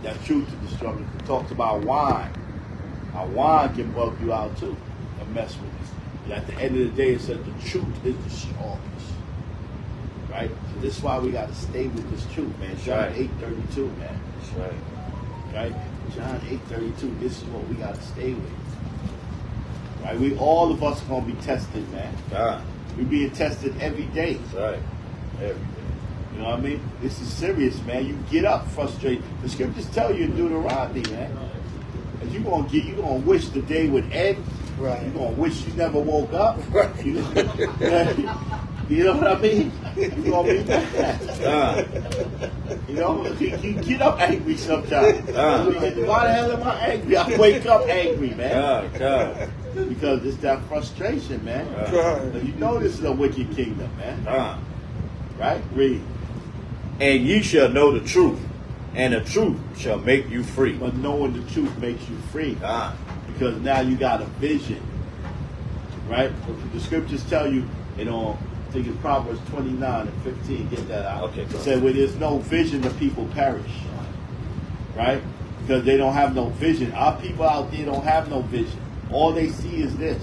That truth is the strongest. It talks about wine. How wine can bug you out too and mess with you. And at the end of the day, it says the truth is the strongest. Right? So this is why we got to stay with this truth, man. John 8:32, man. That's right. Right? John 8:32. This is what we got to stay with. Right? We all of us are gonna be tested, man. We being tested every day. That's right. Every day. You know what I mean? This is serious, man. You get up frustrated. The scriptures tell you in Deuteronomy, man. And you gonna wish the day would end. Right. You gonna wish you never woke up. Right. You know what I mean? You gonna be mad. You know, you get up angry sometimes. Why the hell am I angry? I wake up angry, man. Because it's that frustration, man. You know this is a wicked kingdom, man. Right? Read. And ye shall know the truth, and the truth shall make you free. But knowing the truth makes you free. Because now you got a vision. Right? The scriptures tell you, I think it's Proverbs 29 and 15. Get that out. Okay. It said, where there's no vision, the people perish. Right? Because they don't have no vision. Our people out there don't have no vision. All they see is this.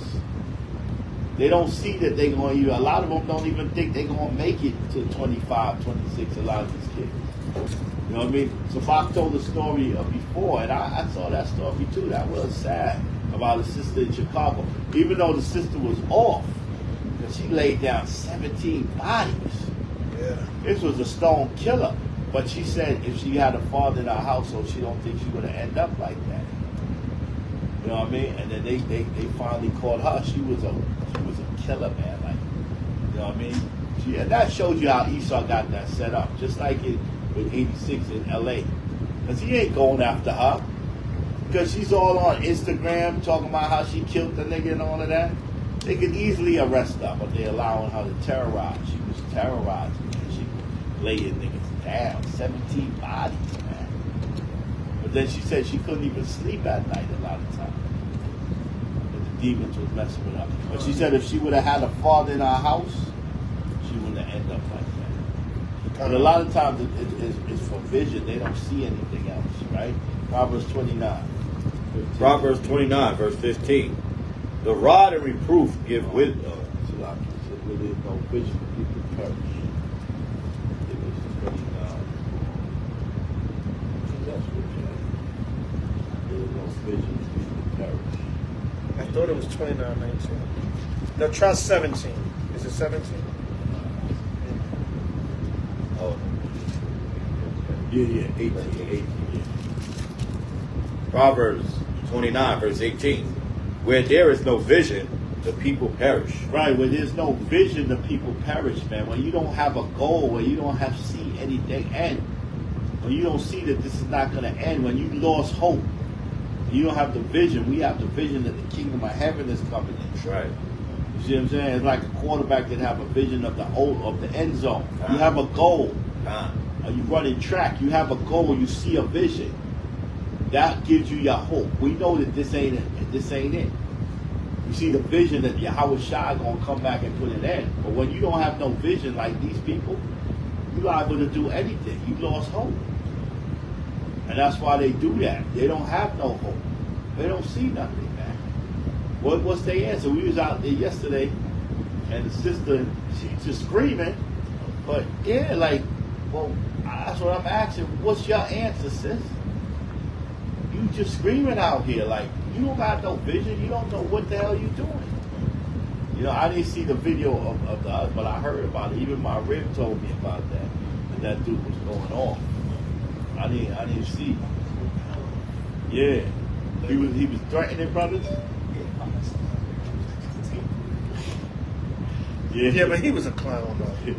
They don't see that they're going to, a lot of them don't even think they're going to make it to 25, 26, a lot of these kids. You know what I mean? Zabach told the story before, and I saw that story too. That was sad, about a sister in Chicago. Even though the sister was off, she laid down 17 bodies. Yeah. This was a stone killer. But she said if she had a father in her household, she don't think she would have ended up like that. You know what I mean? And then they finally caught her. She was a killer, man. Like, you know what I mean? And that shows you how Esau got that set up. Just like it with 86 in LA. Because he ain't going after her. Because she's all on Instagram talking about how she killed the nigga and all of that. They could easily arrest her, but they're allowing her to terrorize. She was terrorizing, man. She laying niggas down. 17 bodies, man. But then she said she couldn't even sleep at night a lot of times. But the demons was messing with her. But she said if she would have had a father in her house, she wouldn't have ended up like that. But a lot of times it's for vision. They don't see anything else, right? Proverbs 29. 15. Proverbs 29, verse 15. The rod and reproof give wisdom. Where there's no vision, people perish. It was 29. That's what there's no vision, people perish. I thought it was 29:19. No, try 17. Is it 17? Oh. Yeah, 18, yeah. Proverbs 29, verse 18. Where there is no vision, the people perish. Right, where there's no vision, the people perish, man. When you don't have a goal, when you don't have see anything end, when you don't see that this is not going to end, when you lost hope, you don't have the vision. We have the vision that the kingdom of heaven is coming in. Right. You see what I'm saying? It's like a quarterback that have a vision of the end zone. You have a goal. You running track. You have a goal. You see a vision. That gives you your hope. We know that this ain't it. This ain't it. You see the vision that H.O.I gonna come back and put it in. But when you don't have no vision like these people, you're liable to do anything. You lost hope. And that's why they do that. They don't have no hope. They don't see nothing, man. What's their answer? We was out there yesterday, and the sister, she's just screaming. But yeah, like, well, that's what I'm asking. What's your answer, sis? You just screaming out here like you don't got no vision. You don't know what the hell you doing. You know, I didn't see the video of the other, but I heard about it. Even my rib told me about that dude was going off. I didn't see. Yeah, he was threatening brothers. Yeah, but he was a clown though. He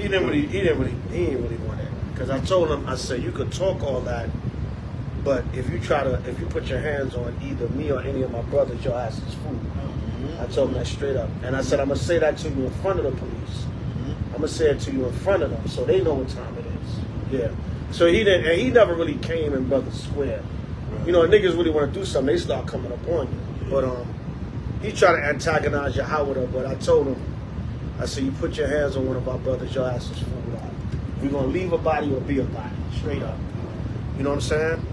didn't really want it. Because I told him, I said, you could talk all that, but if you put your hands on either me or any of my brothers, your ass is food. I told him that straight up. And I said, I'm going to say that to you in front of the police. I'm going to say it to you in front of them so they know what time it is. Yeah. So he didn't, and he never really came in Brother's Square. You know, niggas really want to do something, they start coming up on you. But he tried to antagonize Yahweh, but I told him, I said, you put your hands on one of our brothers, your ass is food. We're going to leave a body or be a body, straight up. You know what I'm saying?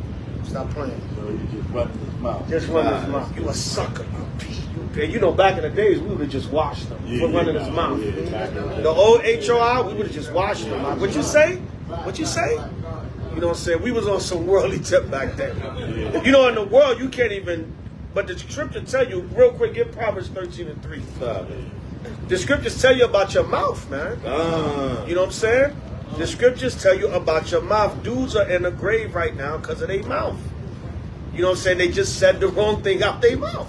Stop playing. So you just running his mouth. Just running his mouth. You a sucker. You pee. And you know, back in the days, we would have just washed him for running his mouth. The old H.O.I, we would have just washed him. What you say? What you say? You know what I'm saying? We was on some worldly tip back then. You know, in the world, you can't even... But the scripture tell you, real quick, get Proverbs 13:3. The scriptures tell you about your mouth, man. You know what I'm saying? The scriptures tell you about your mouth. Dudes are in the grave right now because of their mouth. You know what I'm saying? They just said the wrong thing out their mouth.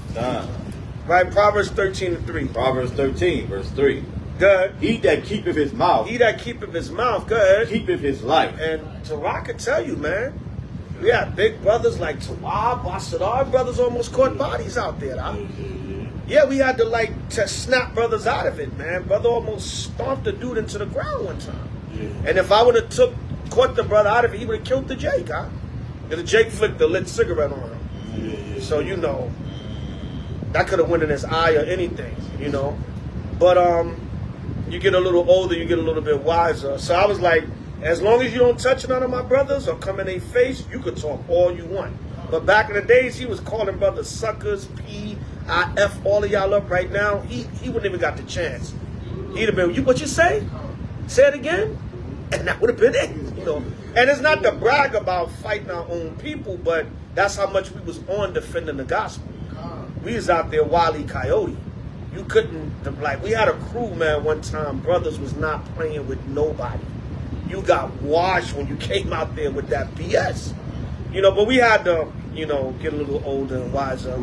Right? Proverbs 13:3. Proverbs 13, verse 3. Good. He that keepeth his mouth. He that keepeth his mouth. Good. Keepeth his life. And Tarek can tell you, man. We had big brothers like Tawab, Basadar brothers almost caught bodies out there. Yeah, we had to snap brothers out of it, man. Brother almost stomped a dude into the ground one time. And if I would have caught the brother out of it, he would have killed the Jake, huh? Because the Jake flicked the lit cigarette on him. So, you know, that could have went in his eye or anything, you know. But you get a little older, you get a little bit wiser. So I was like, as long as you don't touch none of my brothers or come in their face, you could talk all you want. But back in the days, he was calling brothers suckers, P, I, F all of y'all up right now. He wouldn't even got the chance. He'd have been, what you say? Say it again? And that would have been it, you know. And it's not to brag about fighting our own people, but that's how much we was on defending the gospel. We was out there Wile E. Coyote. You couldn't, like, we had a crew, man, one time. Brothers was not playing with nobody. You got washed when you came out there with that BS. You know, but we had to, you know, get a little older and wiser.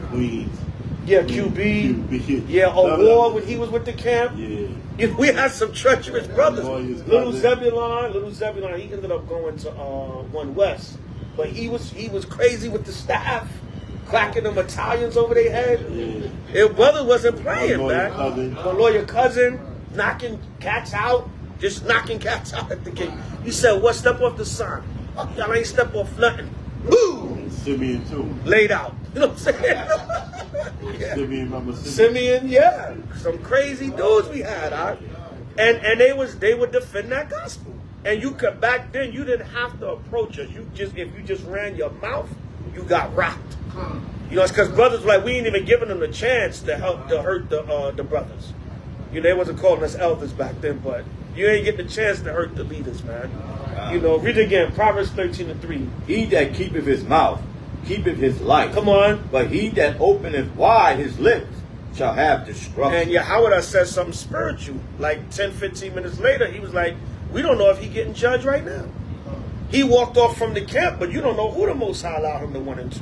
Queens. Yeah, QB. Yeah, War when he was with the camp. Yeah. You know, we had some treacherous brothers. Little Zebulon, he ended up going to One West. But he was crazy with the staff, clacking them Italians over their head. Yeah. His brother wasn't playing, man. My lawyer cousin, knocking cats out, just knocking cats out at the gate. You said, what, step off the sign? Y'all ain't step off nothing. Boom! Simeon too. Laid out. You know what I'm saying? Yeah. Simeon, yeah. Some crazy dudes we had, huh? And they would defend that gospel. And you could, back then, you didn't have to approach us. If you just ran your mouth, you got rocked. You know, it's because brothers were like, we ain't even giving them the chance to hurt the brothers. You know, they wasn't calling us elders back then, but you ain't getting the chance to hurt the leaders, man. You know, read it again, Proverbs 13:3. He that keepeth his mouth, keepeth his life. Come on. But he that openeth wide his lips shall have destruction. And Yahweh said something spiritual. Like 10, 15 minutes later, he was like, we don't know if he getting judged right now. He walked off from the camp, but you don't know who the Most High allowed him to 1 and 2.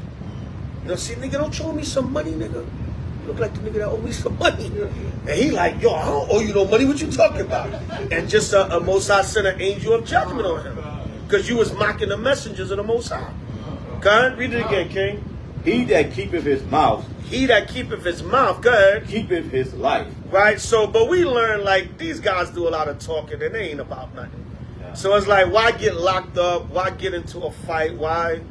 You know, see, nigga, don't show me some money, nigga. You look like the nigga that owe me some money. And he like, yo, I don't owe you no money. What you talking about? And just a Most High sent an angel of judgment on him. Because you was mocking the messengers of the Most High. Go ahead, read it again, King. He that keepeth his mouth. He that keepeth his mouth, go ahead. Keepeth his life. Right, so, but we learn, like, these guys do a lot of talking and they ain't about nothing. Yeah. So it's like, why get locked up? Why get into a fight? Why?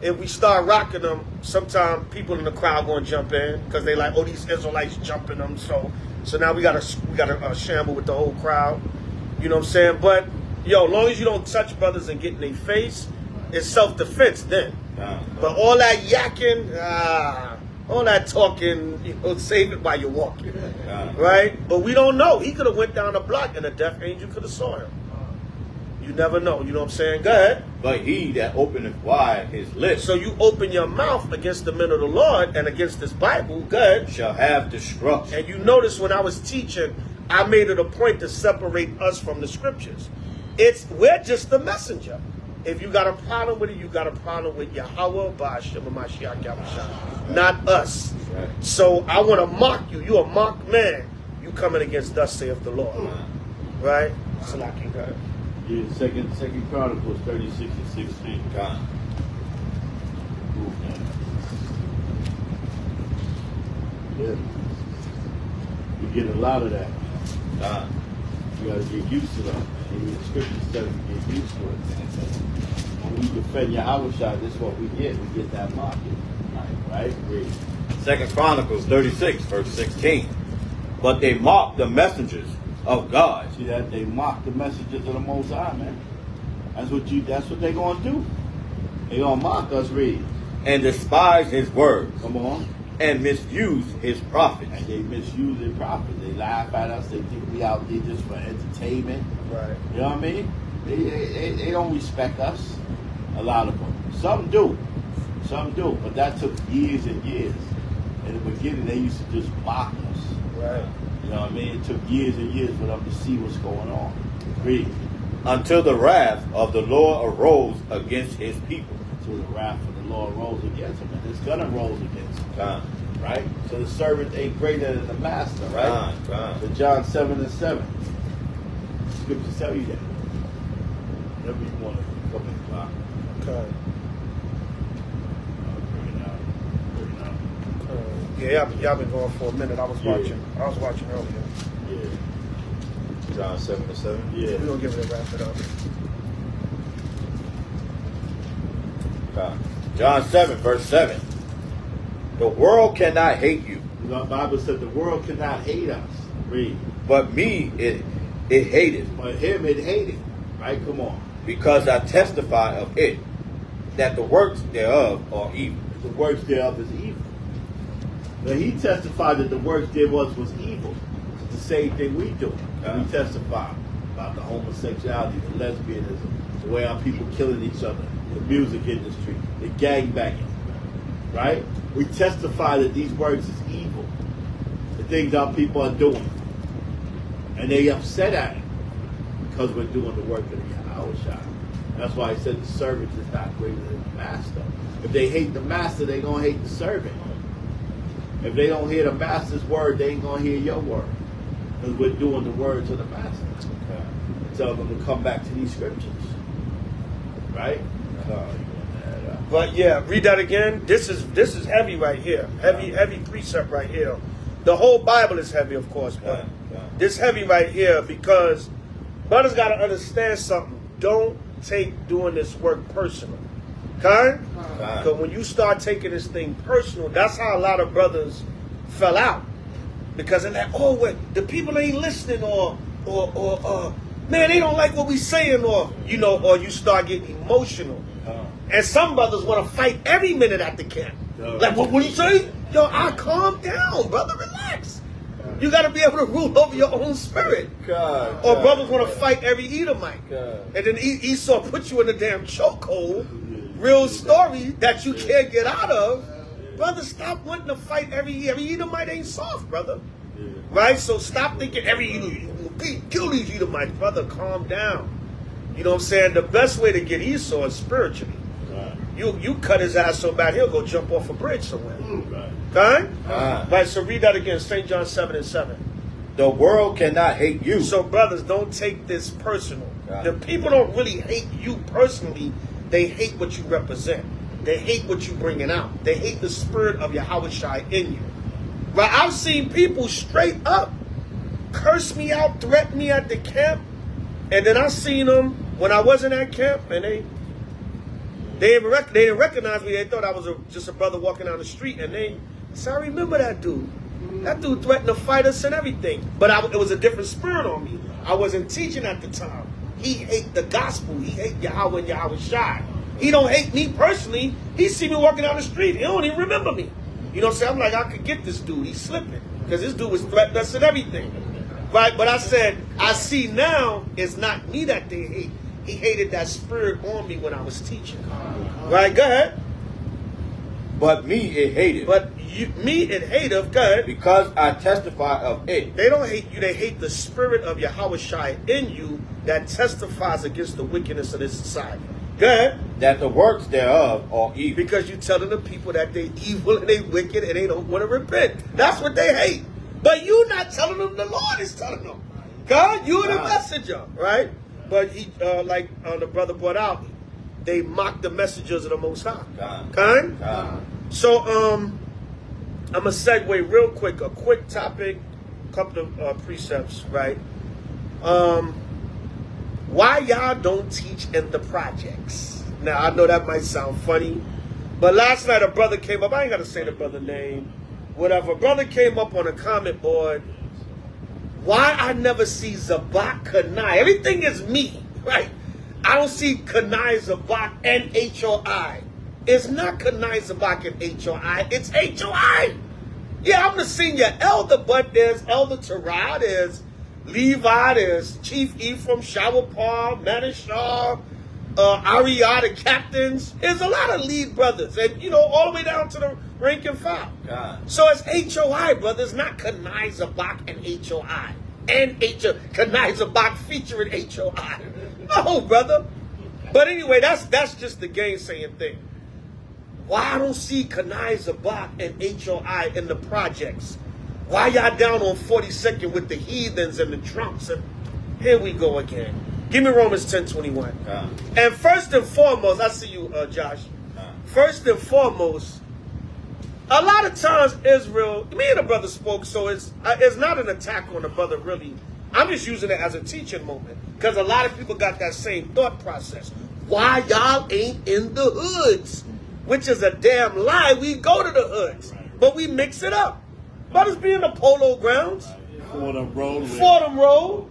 If we start rocking them, sometimes people in the crowd going to jump in because they like, oh, these Israelites jumping them. So now we got to shamble with the whole crowd. You know what I'm saying? But, yo, as long as you don't touch brothers and get in their face, it's self-defense then. But all that yakking, all that talking, you know, save it while you're walking. Right? But we don't know. He could have went down the block and a death angel could have saw him. You never know. You know what I'm saying? Go ahead. But he that openeth wide his lips. So you open your mouth against the men of the Lord and against this Bible, go ahead. Shall have destruction. And you notice when I was teaching, I made it a point to separate us from the scriptures. We're just the messenger. If you got a problem with it, you got a problem with Yahweh, Ba'ashem, Mashiach, Yahushua, not us. Right. So I want to mock you. You a mock man. You coming against thus saith the Lord. Right? Salaki, go ahead. Yeah, Second Chronicles 36 and 16. God. Yeah. You get a lot of that. God. You gotta get used to that. And the scripture says we get used to it. When we defend Yahweh, this is what we get. We get that mocking. Right? Read. 2 Chronicles 36, verse 16. But they mocked the messengers of God. See that? They mock the messengers of the Most High, man. That's what they're gonna do. They gonna mock us, read. And despise his words. Come on. And misuse his prophets. And they misuse their prophets. They laugh at us. They think we out there just for entertainment. Right. You know what I mean? They don't respect us. A lot of them. Some do. Some do. But that took years and years. In the beginning, they used to just mock us. Right. You know what I mean? It took years and years for them to see what's going on. Read. Until the wrath of the Lord arose against his people. Until the wrath of the Lord rose against them. And it's going to rose against them. God. Right? So the servant ain't greater than the master, right? God. So John 7:7. Scriptures tell you that. Whenever you want to come in the clock. Okay. Bring it out. Yeah, y'all been going for a minute. I was watching earlier. Yeah. John 7:7. Yeah. We're gonna give it a wrap it up. God. John 7, verse 7. The world cannot hate you. The Bible said the world cannot hate us. Read. But me it hated. But him it hated. Right? Come on. Because I testify of it, that the works thereof are evil. The works thereof is evil. But he testified that the works thereof was evil. It's the same thing we do. We testify about the homosexuality, the lesbianism, the way our people killing each other, the music industry, the gangbanging. Right? We testify that these works is evil. The things our people are doing. And they upset at it because we're doing the work of the H.O.I. That's why he said the servant is not greater than the master. If they hate the master, they're going to hate the servant. If they don't hear the master's word, they ain't going to hear your word. Because we're doing the words of the master. Okay. Tell them to come back to these scriptures. Right? But yeah, read that again. This is heavy right here. Heavy precept right here. The whole Bible is heavy, of course, but this heavy right here because brothers got to understand something. Don't take doing this work personal. Okay? Because when you start taking this thing personal, that's how a lot of brothers fell out. Because they're like, oh, well, the people ain't listening, or man, they don't like what we saying, or you start getting emotional. And some brothers want to fight every minute at the camp. Like, what you say? Yo, I calm down, brother, relax. You got to be able to rule over your own spirit. Or brothers want to fight every Edomite. And then Esau put you in a damn chokehold. Real story that you can't get out of. Brother, stop wanting to fight every Edomite ain't soft, brother. Right? So stop thinking kill these Edomites. Brother, calm down. You know what I'm saying? The best way to get Esau is spiritually. You cut his ass so bad, he'll go jump off a bridge somewhere. Okay? Right, so read that again, St. John 7:7. The world cannot hate you. So brothers, don't take this personal. The people don't really hate you personally. They hate what you represent. They hate what you bringing out. They hate the spirit of Yahweh in you. Right? I've seen people straight up curse me out, threaten me at the camp, and then I seen them when I wasn't at camp, and they didn't recognize me. They thought I was just a brother walking down the street, and they said, I remember that dude. That dude threatened to fight us and everything. But it was a different spirit on me. I wasn't teaching at the time. He hate the gospel. He hate Yahweh and Yahweh. He don't hate me personally. He see me walking down the street. He don't even remember me. You know what I'm saying? I'm like, I could get this dude. He's slipping. Because this dude was threatening us and everything. Right? But I said, I see now it's not me that they hate. He hated that spirit on me when I was teaching. Right? Go ahead. But me it hated. But me it hateth, go ahead. Because I testify of it. They don't hate you. They hate the spirit of Yahweh in you that testifies against the wickedness of this society. Go ahead. That the works thereof are evil. Because you telling the people that they evil and they wicked and they don't want to repent. That's what they hate. But you not telling them, the Lord is telling them. God, you're the messenger, right? But he, like the brother brought out, they mock the messengers of the Most High. Kind? So, I'm going to segue real quick, a quick topic, a couple of precepts, right? Why y'all don't teach in the projects? Now, I know that might sound funny, but last night a brother came up. I ain't got to say the brother name. Whatever. A brother came up on a comment board. Why I never see Zabach Kanai? Everything is me, right? I don't see Kanai, Zabach, and H.O.I. It's not Kanai, Zabach, and H.O.I. It's H.O.I. Yeah, I'm the senior elder, but there's Elder Terah, there's Levi, there's Chief Ephraim, Shawapar, Manishar, Ariah, the captains. There's a lot of lead brothers, and you know, all the way down to the rank and file. So it's H.O.I, brothers, not Kanai, Zabach, and H.O.I. And Kanai, Zabach featuring H.O.I. No, brother. But anyway, that's just the gainsaying thing. Why I don't see Kanai, Zabach, and H.O.I. in the projects? Why y'all down on 42nd with the heathens and the drunks? And here we go again. Give me Romans 10:21. And first and foremost, I see you, Josh. First and foremost, a lot of times Israel, me and the brother spoke, so it's not an attack on the brother, really. I'm just using it as a teaching moment because a lot of people got that same thought process. Why y'all ain't in the hoods? Which is a damn lie. We go to the hoods, but we mix it up. Brothers be in the polo grounds. Fordham Road. Fordham Road.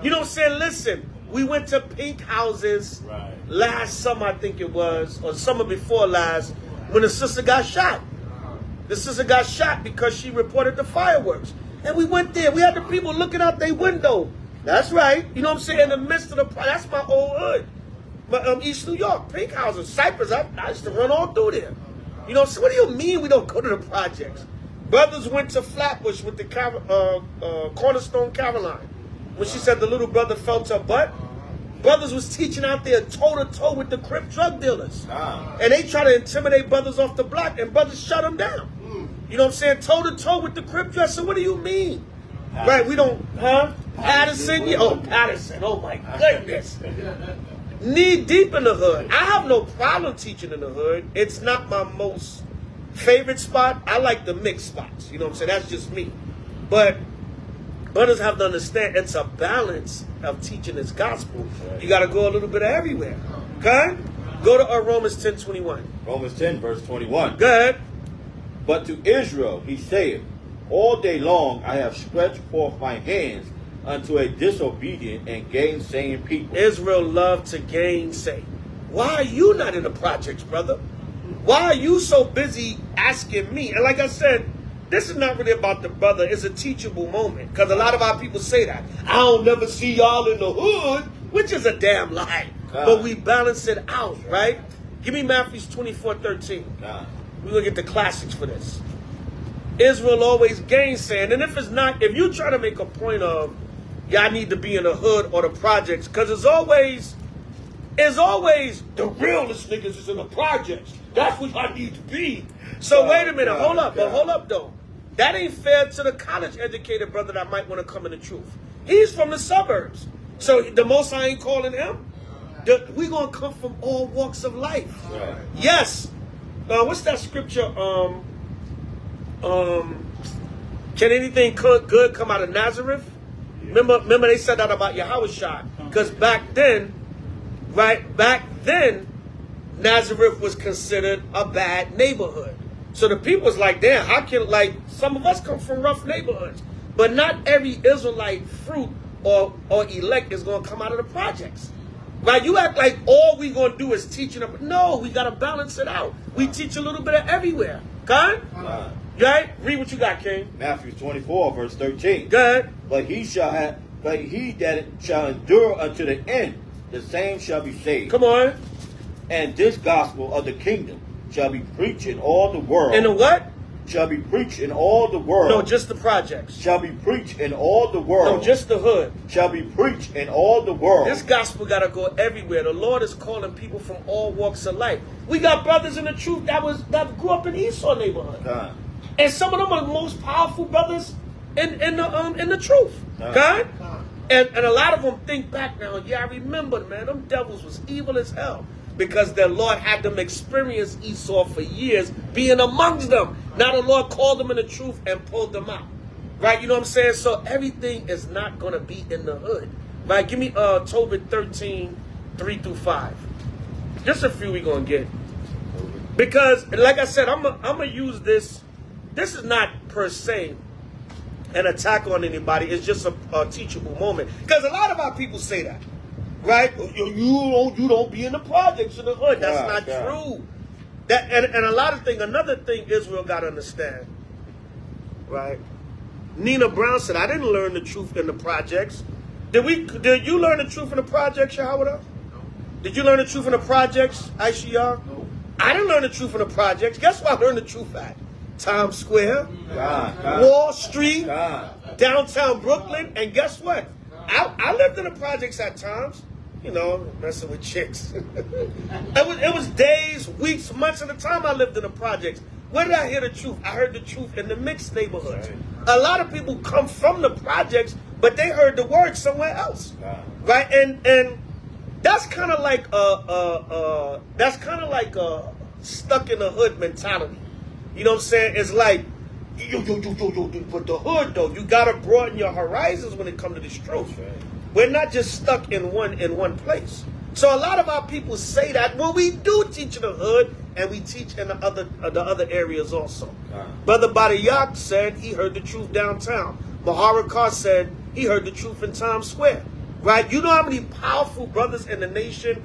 You know what I'm saying? Listen, we went to pink houses last summer, I think it was, or summer before last, when the sister got shot. The sister got shot because she reported the fireworks. And we went there. We had the people looking out their window. That's right. You know what I'm saying? In the midst of the, that's my old hood. East New York, pink houses, Cypress. I used to run all through there. You know, so what do you mean we don't go to the projects? Brothers went to Flatbush with the Cornerstone Caroline. When she said the little brother felt her butt, brothers was teaching out there toe-to-toe with the Crip drug dealers. And they try to intimidate brothers off the block, and brothers shut them down. You know what I'm saying? Toe-to-toe with the Crip drug. So what do you mean? Right, we don't, Patterson? Yeah, oh, Patterson. Oh, my goodness. Knee deep in the hood. I have no problem teaching in the hood. It's not my most favorite spot. I like the mixed spots. You know what I'm saying? That's just me. But brothers have to understand it's a balance of teaching this gospel. You got to go a little bit everywhere. Okay? Go to Romans 10:21. Romans 10, verse 21. Go ahead. But to Israel he saith, all day long I have stretched forth my hands unto a disobedient and gainsaying people. Israel loved to gainsay. Why are you not in the projects, brother? Why are you so busy asking me? And like I said, this is not really about the brother. It's a teachable moment. Because a lot of our people say that. I don't never see y'all in the hood, which is a damn lie. But we balance it out, right? Give me Matthew 24:13. We're going to get the classics for this. Israel always gainsaying. And if it's not, if you try to make a point of, y'all need to be in the hood or the projects, because it's always the realest niggas is in the projects. That's what I need to be. So wait a minute, hold up though. That ain't fair to the college educated brother that might want to come in the truth. He's from the suburbs. So the Most High ain't calling him. We gonna come from all walks of life. Right. Yes. What's that scripture? Can anything good come out of Nazareth? Remember they said that about H.O.I. Because back then, Nazareth was considered a bad neighborhood. So the people was like, damn, how can, like, some of us come from rough neighborhoods. But not every Israelite fruit or elect is going to come out of the projects. Right? You act like all we going to do is teaching them. No, we got to balance it out. We teach a little bit of everywhere. Okay? Right? Read what you got, King. Matthew 24, verse 13. Good. But he that shall endure unto the end, the same shall be saved. Come on. And this gospel of the kingdom shall be preached in all the world. In the what? Shall be preached in all the world. No, just the projects. Shall be preached in all the world. No, just the hood. Shall be preached in all the world. This gospel got to go everywhere. The Lord is calling people from all walks of life. We got brothers in the truth that grew up in Esau neighborhood. And some of them are the most powerful brothers in the truth. God? And a lot of them think back now. Yeah, I remember, man, them devils was evil as hell. Because their Lord had them experience Esau for years being amongst them. Now the Lord called them in the truth and pulled them out. Right? You know what I'm saying? So everything is not going to be in the hood. Right? Give me Tobit 13, 3-5. Just a few we going to get. Because, like I said, I'm going to use this. This is not per se an attack on anybody. It's just a teachable moment. Because a lot of our people say that. right? You don't be in the projects in the hood. That's not true. That and a lot of things. Another thing Israel got to understand, right? Nina Brown said, "I didn't learn the truth in the projects." Did you learn the truth in the projects, Yahweh? No. Did you learn the truth in the projects, Aisha? No. I didn't learn the truth in the projects. Guess where I learned the truth at? Times Square, Wall Street, downtown Brooklyn, and guess what? I lived in the projects at times, you know, messing with chicks. It was days, weeks, months at a time I lived in the projects. Where did I hear the truth? I heard the truth in the mixed neighborhoods. A lot of people come from the projects, but they heard the word somewhere else, right? And that's kind of like a stuck in the hood mentality. You know what I'm saying? It's like, but the hood though, you gotta broaden your horizons when it comes to this truth. We're not just stuck in one place. So a lot of our people say that. Well, we do teach in the hood, and we teach in the other areas also. Brother Badayak said he heard the truth downtown. Maharakar said he heard the truth in Times Square. Right? You know how many powerful brothers in the nation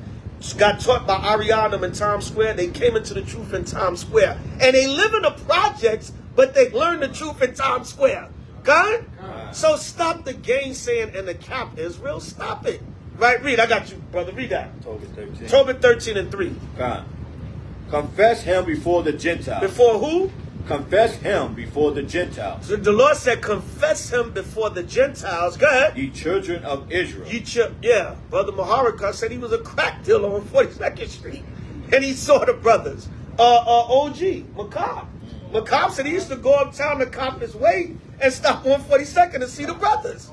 got taught by Ariana in Times Square? They came into the truth in Times Square. And they live in the projects, but they learned the truth in Times Square. God? So stop the gainsaying and the cap, Israel. Stop it. Right, read. I got you, brother. Read that. Tobit 13 and 3. God. Confess him before the Gentiles. Before who? Confess him before the Gentiles. So the Lord said, confess him before the Gentiles. Go ahead. Ye children of Israel. Yeah. Brother Maharaka said he was a crack dealer on 42nd Street. And he saw the brothers. OG, Macabre. Macabre said he used to go uptown to cop his way and stop on 42nd to see the brothers.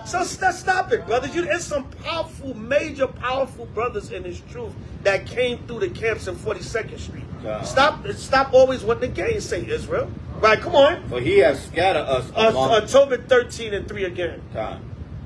So stop it, brothers. There's some powerful, major powerful brothers in this truth that came through the camps in 42nd Street. Stop always wanting to gainsay Israel. Right, come on. For he has scattered us among... Tobit 13 and 3 again.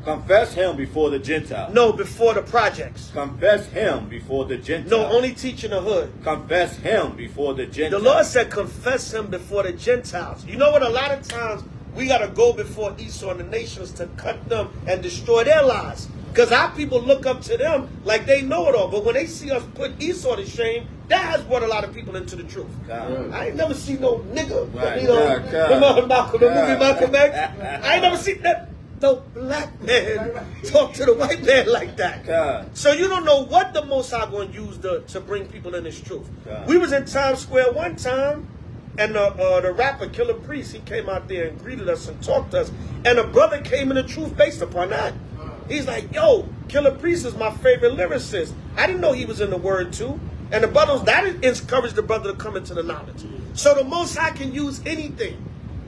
Confess him before the Gentiles. No, before the projects. Confess him before the Gentiles. No, only teach in the hood. Confess him before the Gentiles. The Lord said confess him before the Gentiles. You know what? A lot of times we got to go before Esau and the nations to cut them and destroy their lives. Because our people look up to them like they know it all. But when they see us put Esau to shame, that has brought a lot of people into the truth. I ain't never seen no nigga. Remember Malcolm X? I ain't never seen that. No black man talk to the white man like that. So you don't know what the Most High going to use to bring people in this truth. We was in Times Square one time, and the rapper Killer Priest, he came out there and greeted us and talked to us. And a brother came in the truth based upon that. He's like, yo, Killer Priest is my favorite lyricist. I didn't know he was in the word too. And the brothers, that encouraged the brother to come into the knowledge. So the Most High can use anything.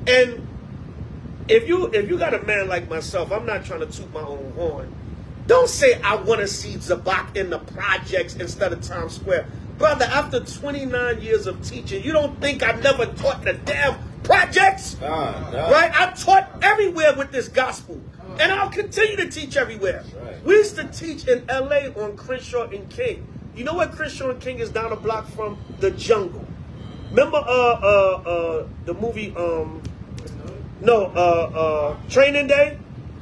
And if you got a man like myself, I'm not trying to toot my own horn. Don't say I want to see Zabach in the projects instead of Times Square. Brother, after 29 years of teaching, you don't think I never taught the damn projects? Right? I taught everywhere with this gospel. And I'll continue to teach everywhere. We used to teach in LA on Crenshaw and King. You know what Crenshaw and King is down a block from? The Jungle. Remember the movie Training Day?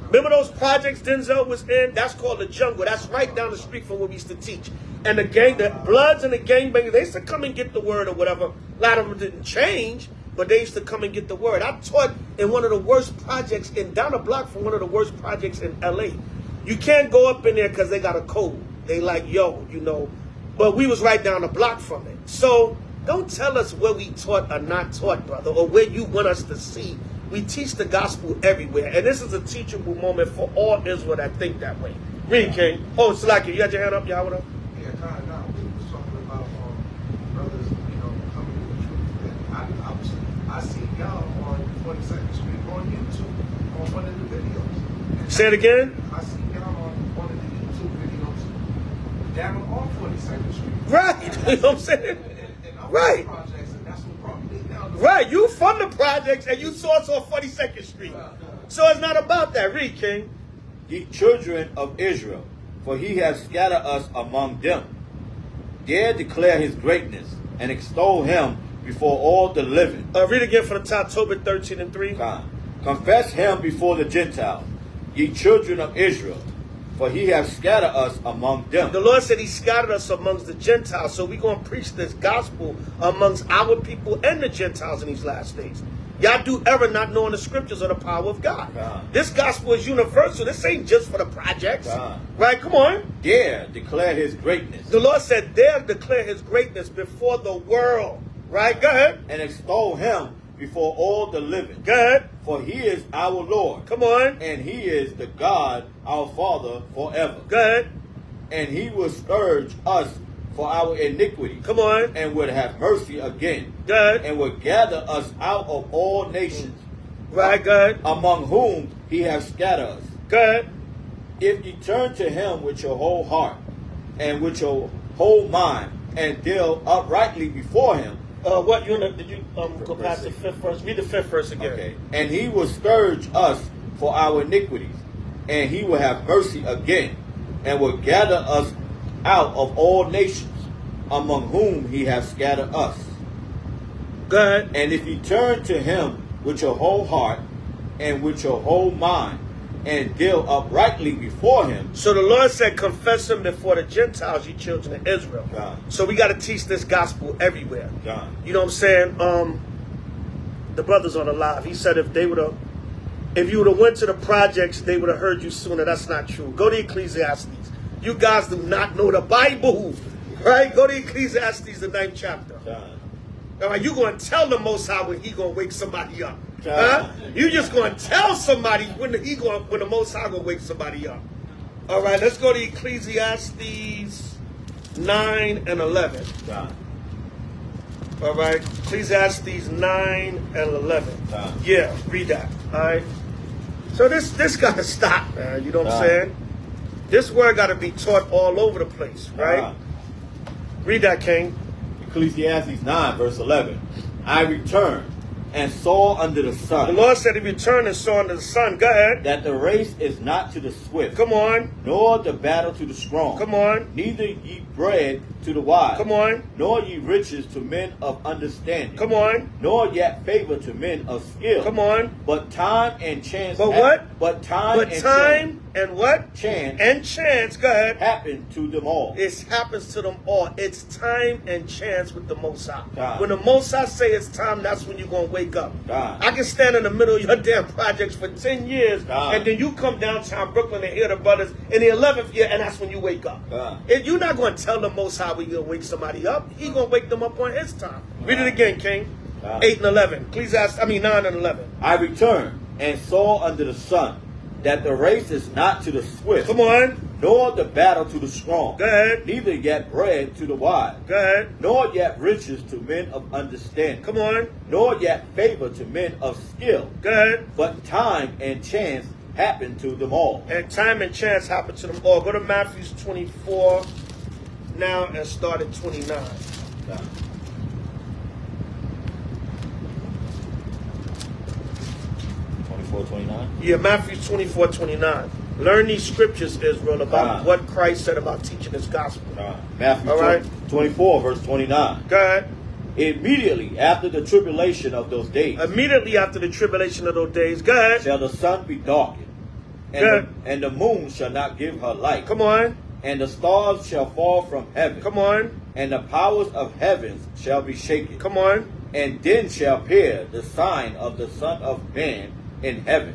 Remember those projects Denzel was in? That's called The Jungle. That's right down the street from where we used to teach. And the Bloods and the gangbangers, they used to come and get the word or whatever. A lot of them didn't change, but they used to come and get the word. I taught in one of the worst projects down a block from one of the worst projects in LA. You can't go up in there because they got a code. They like, yo, you know. But we was right down the block from it. So don't tell us where we taught or not taught, brother, or where you want us to see. We teach the gospel everywhere. And this is a teachable moment for all Israel that think that way. Read, King. Oh, Salaki, you got your hand up, Yahweh? Yeah, kind of. We was talking about brothers, you know, coming to the truth. I see y'all on 42nd Street on YouTube on one of the videos. And say it again? I see y'all on one of the YouTube videos down on 42nd Street. Right. You know what I'm saying? And right. Projects, and that's what brought me down. Right, you from the projects and you saw us on 42nd Street. So it's not about that. Read, King. Ye children of Israel, for he has scattered us among them. Dare declare his greatness and extol him before all the living. Read again from the top, Tobit 13 and 3. Confess him before the Gentiles, ye children of Israel, For he hath scattered us among them. The Lord said he scattered us amongst the Gentiles. So we're going to preach this gospel amongst our people and the Gentiles in these last days. Y'all do ever not knowing the scriptures or the power of God. This gospel is universal. This ain't just for the projects. Right? Come on. Dare declare his greatness. The Lord said, dare declare his greatness before the world. Right? Go ahead. And extol him before all the living. Go ahead. For he is our Lord. Come on. And he is the God, our Father, forever. Go ahead. And he will scourge us for our iniquity. Come on. And would have mercy again. Go ahead. And would gather us out of all nations. Right, go ahead. Among whom he hath scattered us. Go ahead. If ye turn to him with your whole heart, and with your whole mind, and deal uprightly before him. What unit did you go past the 5th verse? Read the 5th verse again. Okay. And he will scourge us for our iniquities, and he will have mercy again, and will gather us out of all nations, among whom he hath scattered us. Go ahead. And if ye turn to him with your whole heart, and with your whole mind, and deal uprightly before him. So the Lord said, confess him before the Gentiles, you children of Israel. God. So we got to teach this gospel everywhere. God. You know what I'm saying? The brothers on the live, he said if you would have went to the projects, they would have heard you sooner. That's not true. Go to Ecclesiastes. You guys do not know the Bible. Right? Go to Ecclesiastes, the 9th chapter. God. All right, you're going to tell the Most High when he going to wake somebody up. Huh? You just going to tell somebody when the Most High going to wake somebody up. All right, let's go to Ecclesiastes 9 and 11. God. All right, Ecclesiastes 9 and 11. Yeah, read that. All right. So this got to stop, man. You know what I'm saying? This word got to be taught all over the place, right? Read that, King. Ecclesiastes 9, verse 11. I returned and saw under the sun. The Lord said he returned and saw under the sun. Go ahead. That the race is not to the swift. Come on. Nor the battle to the strong. Come on. Neither ye bread to the wise. Come on. Nor ye riches to men of understanding. Come on. Nor yet favor to men of skill. Come on. But time and chance. But what? But time and what? Chance. And chance. Go ahead. Happen to them all. It happens to them all. It's time and chance with the Most High. God. When the Most High say it's time, that's when you're going to wake up. God. I can stand in the middle of your damn projects for 10 years, God. and then you come downtown Brooklyn and hear the brothers in the 11th year, and that's when you wake up. God. And you're not going to tell the Most High when you're going to wake somebody up. He's going to wake them up on his time. God. Read it again, King. God. 8 and 11. 9 and 11. I returned and saw under the sun that the race is not to the swift. Come on. Nor the battle to the strong. Go ahead. Neither yet bread to the wise. Go ahead. Nor yet riches to men of understanding. Come on. Nor yet favor to men of skill. Go ahead. But time and chance happen to them all. And time and chance happen to them all. Go to Matthew 24 now and start at 29. 29? Yeah, Matthew 24, 29. Learn these scriptures, Israel, about what Christ said about teaching his gospel. Matthew 24, verse 29. Go ahead. Immediately after the tribulation of those days. Immediately after the tribulation of those days. Go ahead. Shall the sun be darkened, and the moon shall not give her light. Come on. And the stars shall fall from heaven. Come on. And the powers of heavens shall be shaken. Come on. And then shall appear the sign of the Son of Man in heaven.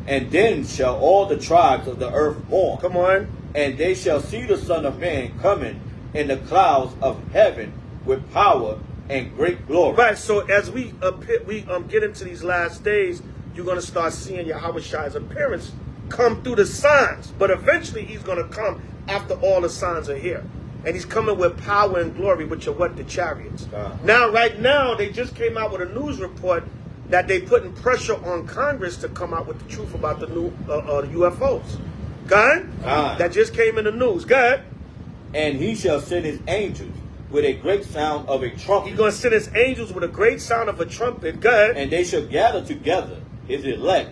And then shall all the tribes of the earth mourn. Come on. And they shall see the Son of Man coming in the clouds of heaven with power and great glory. Right, so as we get into these last days, you're going to start seeing Yahweh's appearance come through the signs. But eventually he's going to come after all the signs are here. And he's coming with power and glory, which are what? The chariots. Now, right now, they just came out with a news report that they putting pressure on Congress to come out with the truth about the new UFOs. Go ahead. That just came in the news. Go ahead. And he shall send his angels with a great sound of a trumpet. He's going to send his angels with a great sound of a trumpet. Go ahead. And they shall gather together his elect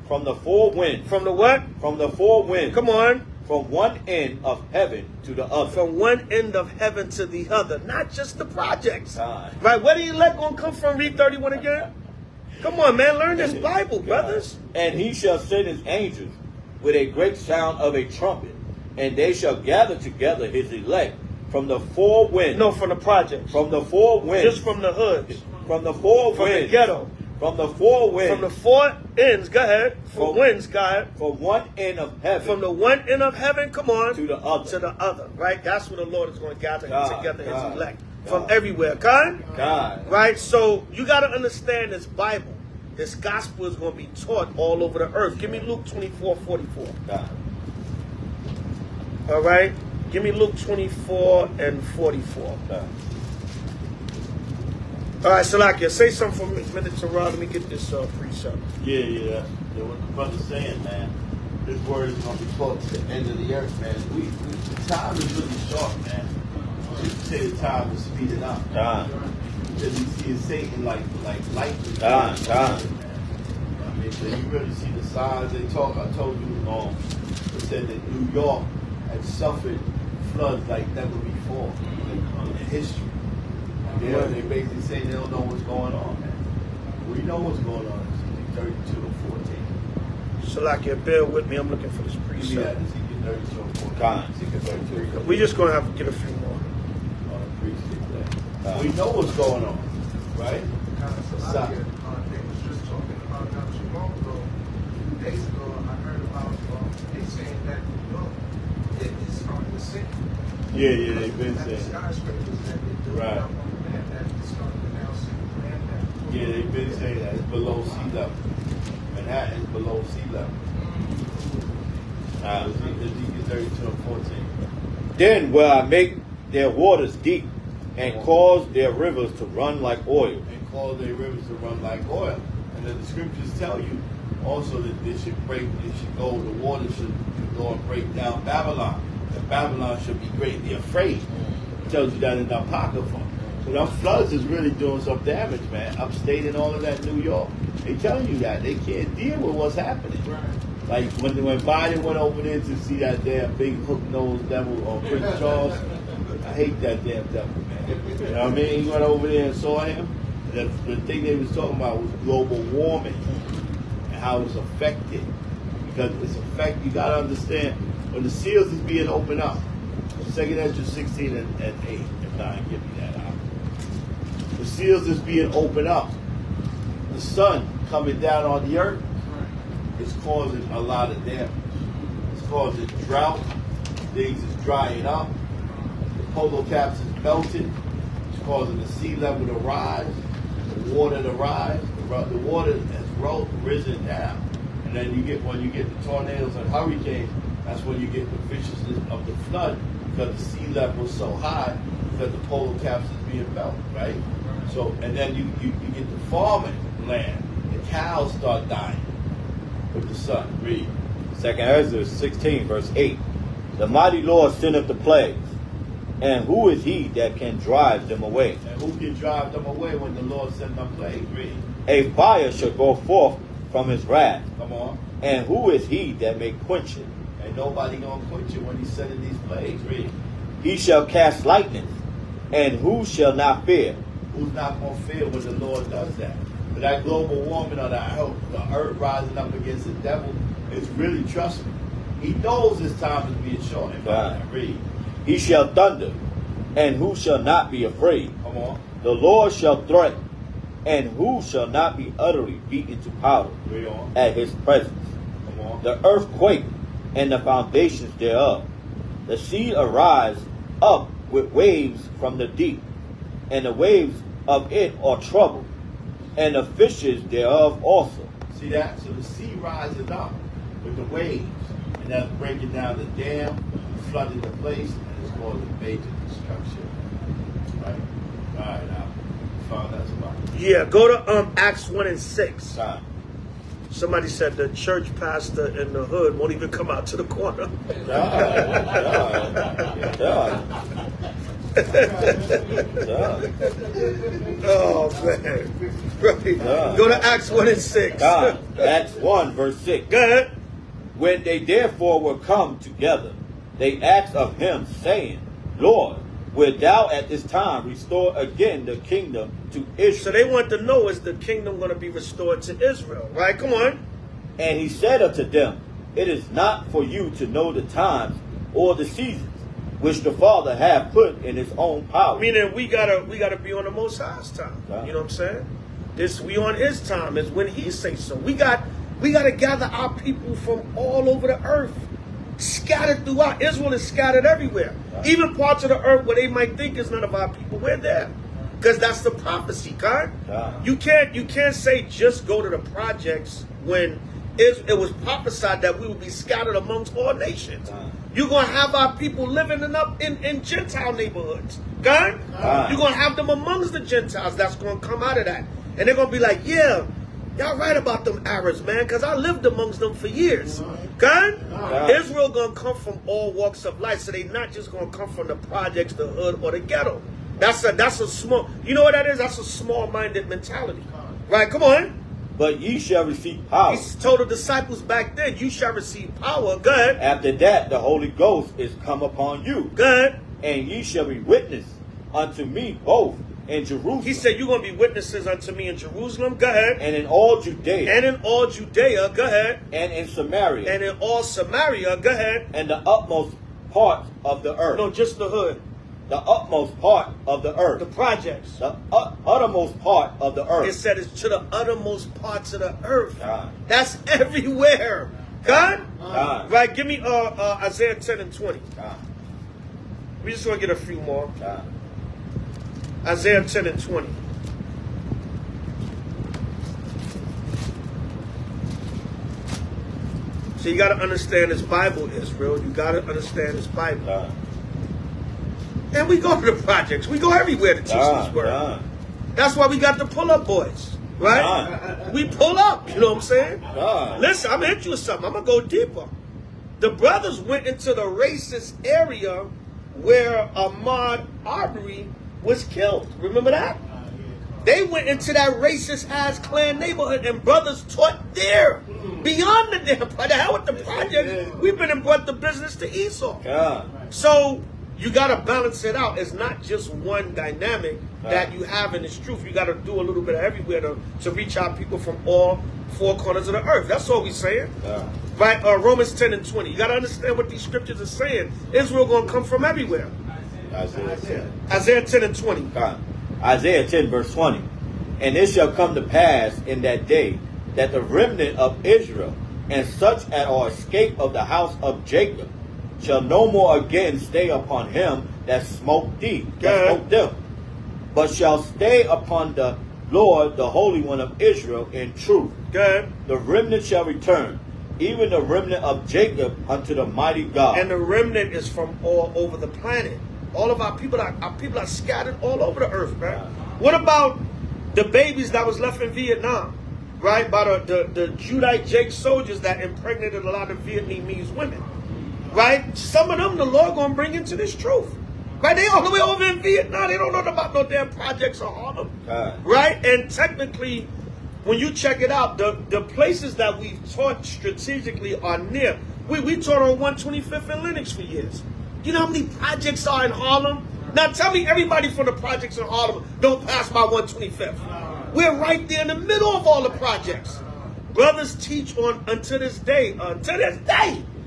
from the four winds. From the what? From the four winds. Come on. From one end of heaven to the other. From one end of heaven to the other. Not just the projects. God. Right? Where the elect going to come from? Read 31 again. Come on, man. Learn this Bible, brothers. And he shall send his angels with a great sound of a trumpet, and they shall gather together his elect from the four winds. No, from the projects. From the four winds. Just from the hoods. From the four from winds. The ghetto. From the four winds. From the four ends, go ahead. From winds, go ahead. From one end of heaven. From the one end of heaven, come on. To the other. To the other, right? That's where the Lord is going to gather together his elect. God. From everywhere, God. Right? So you got to understand this Bible. This gospel is going to be taught all over the earth. Give me Luke 24:44. God. All right? Give me Luke 24:44. God. All right, Salakia, say something for me, Minute to Rod. Let me get this precept. Yeah. What the brother's saying, man. This word is going to be taught to the end of the earth, man. The time is really short, man. You say the time is speeding up. Because you see Satan like lightning. God. I mean, so you really see the signs they talk. I told you, they said that New York had suffered floods like never before in history. They basically say they don't know what's going on, man. We know what's going on. It's 32 or 14. Salakia, bear with me. I'm looking for this precept. Yeah, it's 32 or 14. We're just going to have to get a few more. Appreciate that. We know what's going on, right? They was just talking about not too long ago, a few days ago, I heard about they saying that New York is starting to sink. Yeah, they've been saying. The skyscrapers that they do Right. up on the land that is starting to now sink. Yeah, they've been saying that it's below sea level. Manhattan is below sea level. Ezekiel 32 and 14. Then will I make their waters deep, and cause their rivers to run like oil. And cause their rivers to run like oil. And then the scriptures tell you also that the water should go and break down Babylon. That Babylon should be greatly afraid. It tells you that in the Apocrypha. So them floods is really doing some damage, man. Upstate and all of that, New York. They telling you that. They can't deal with what's happening. Like when Biden went over there to see that damn big hook-nosed devil on Prince Charles. I hate that damn devil, man. You know what I mean? He went over there and saw him. The thing they was talking about was global warming and how it's affected. Because it's affected, you got to understand, when the seals is being opened up, 2 Ezra 16 and 8, if not, give me that out. The seals is being opened up. The sun coming down on the earth is causing a lot of damage. It's causing drought. Things is drying up. The polar caps is melting. It's causing the sea level to rise, the water to rise. The water has risen down. And then when you get the tornadoes and hurricanes, that's when you get the viciousness of the flood, because the sea level is so high because the polar caps is being melted, right? So, and then you get the farming land. The cows start dying with the sun. Read. 2 Ezra 16, verse 8. The mighty Lord sendeth the plagues, and who is he that can drive them away? And who can drive them away when the Lord sends them plagues? Read. A fire shall go forth from his wrath. Come on. And who is he that may quench it? Ain't nobody gonna quench it when he's sending these plagues. Read. He shall cast lightning, and who shall not fear? Who's not gonna fear when the Lord does that? But that global warming or the earth rising up against the devil is really, trust me, he knows his time is being shortened. Read. He shall thunder, and who shall not be afraid? Come on. The Lord shall threaten, and who shall not be utterly beaten to powder Read on. at his presence? Come on. The earth quake, and the foundations thereof. The sea arise up with waves from the deep, and the waves of it are troubled, and the fishes thereof also. See that? So the sea rises up with the waves, and that's breaking down the dam, flooding the place, and it's causing major destruction. Right? All right, now. Found that's about it. Yeah, go to Acts 1 and 6. Time. Somebody said the church pastor in the hood won't even come out to the corner. Oh, man. Right. Go to Acts 1 and 6. Acts 1, verse 6. Go ahead. When they therefore were come together, they asked of him, saying, Lord, wilt thou at this time restore again the kingdom to Israel? So they want to know, is the kingdom going to be restored to Israel? Right? Come on. And he said unto them, it is not for you to know the times or the seasons which the Father hath put in his own power. Meaning we gotta be on the Most High's time. You know what I'm saying? We on his time is when he say so. We gotta gather our people from all over the earth, scattered throughout. Israel is scattered everywhere. Even parts of the earth where they might think is none of our people, we're there. Because that's the prophecy, God. You can't say just go to the projects when it was prophesied that we would be scattered amongst all nations. You're going to have our people living in Gentile neighborhoods. God? You're going to have them amongst the Gentiles that's going to come out of that. And they're going to be like, yeah, y'all right about them Arabs, man, because I lived amongst them for years. God? Israel going to come from all walks of life, so they're not just going to come from the projects, the hood, or the ghetto. That's a small, you know what that is? That's a small-minded mentality. Right? Come on. But ye shall receive power. He told the disciples back then, you shall receive power. Good. After that, the Holy Ghost is come upon you. Good. And ye shall be witnesses unto me both in Jerusalem. He said, you're going to be witnesses unto me in Jerusalem. Go ahead. And in all Judea. And in all Judea. Go ahead. And in Samaria. And in all Samaria. Go ahead. And the utmost part of the earth. No, just the hood. The utmost part of the earth. The projects. The uttermost part of the earth. It said it's to the uttermost parts of the earth. That's everywhere. God? Right, give me Isaiah 10 and 20. We just want to get a few more. Isaiah 10 and 20. So you got to understand this Bible, Israel. You got to understand this Bible. And we go to the projects. We go everywhere to teach this word. That's why we got the pull-up boys, right? We pull up, you know what I'm saying? Listen, I'm going to hit you with something. I'm going to go deeper. The brothers went into the racist area where Ahmaud Arbery was killed. Remember that? They went into that racist-ass Klan neighborhood and brothers taught there. Beyond the damn project. The hell with the project. We've been and brought the business to Esau. So you got to balance it out. It's not just one dynamic that you have in this truth. You got to do a little bit of everywhere to reach out people from all four corners of the earth. That's all we're saying. Right? Romans 10 and 20. You got to understand what these scriptures are saying. Israel going to come from everywhere. Isaiah 10 and 20. Isaiah 10 verse 20. And it shall come to pass in that day that the remnant of Israel and such as are escaped of the house of Jacob shall no more again stay upon him that smote thee, that smote them, but shall stay upon the Lord, the Holy One of Israel, in truth. The remnant shall return, even the remnant of Jacob, unto the mighty God. And the remnant is from all over the planet. All of our people are scattered all over the earth, man. What about the babies that was left in Vietnam, right? By the Judite Jake soldiers that impregnated a lot of Vietnamese women. Right? Some of them the Lord gonna bring into this truth. Right? They all the way over in Vietnam. They don't know about no damn projects or Harlem. Right? And technically, when you check it out, the places that we've taught strategically are near. We taught on 125th and Lenox for years. You know how many projects are in Harlem? Now tell me everybody from the projects in Harlem don't pass by 125th. We're right there in the middle of all the projects. Brothers teach on until this day.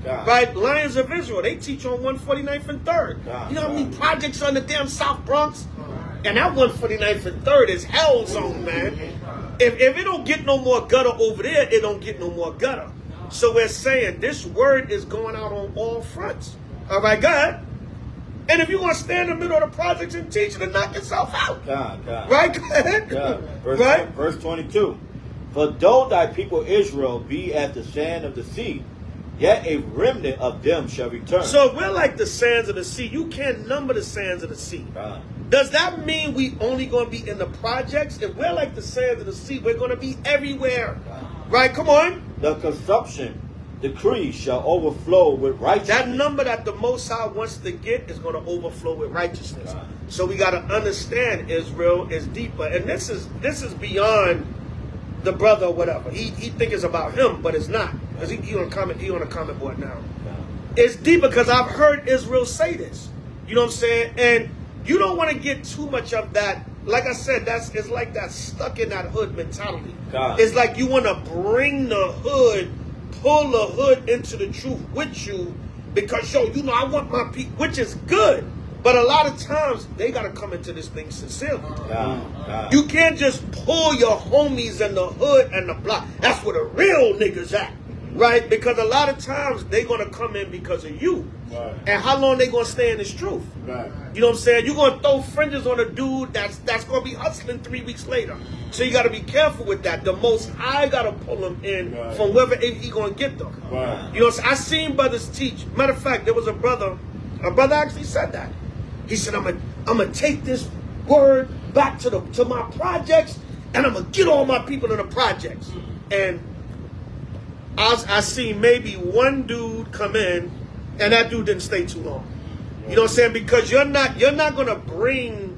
Right, Lions of Israel, they teach on 149th and 3rd. You know how many projects are in the damn South Bronx? And that 149th and 3rd is hell zone, man. If it don't get no more gutter over there, it don't get no more gutter. So we're saying this word is going out on all fronts. All right, God. And if you're going to stand in the middle of the projects and teach it, then knock yourself out. Right? Go ahead. Verse 22. For though thy people Israel be as the sand of the sea, yet a remnant of them shall return. So if we're like the sands of the sea, you can't number the sands of the sea. Does that mean we only going to be in the projects? If we're like the sands of the sea, we're going to be everywhere. Right? Come on. The consumption decree shall overflow with righteousness. That number that the Most High wants to get is going to overflow with righteousness. So we got to understand Israel is deeper. And this is beyond the brother or whatever. He think it's about him, but it's not. Because he on a comment board now. It's deep because I've heard Israel say this. You know what I'm saying? And you don't want to get too much of that. Like I said, it's like that stuck in that hood mentality. It's like you want to bring the hood pull the hood into the truth with you because, yo, you know, I want my people, which is good. But a lot of times, they got to come into this thing sincerely. You can't just pull your homies in the hood and the block. That's where the real niggas at, right? Because a lot of times, they going to come in because of you. Right. And how long they going to stay in this truth? Right. You know what I'm saying? You're going to throw fringes on a dude that's going to be hustling 3 weeks later. So you got to be careful with that. The Most High got to pull them in from wherever he going to get them. Right. You know what I'm saying? I seen brothers teach. Matter of fact, there was a brother actually said that. He said, I'm gonna take this word back to my projects, and I'm gonna get all my people in the projects. And I seen maybe one dude come in, and that dude didn't stay too long. You know what I'm saying? Because you're not gonna bring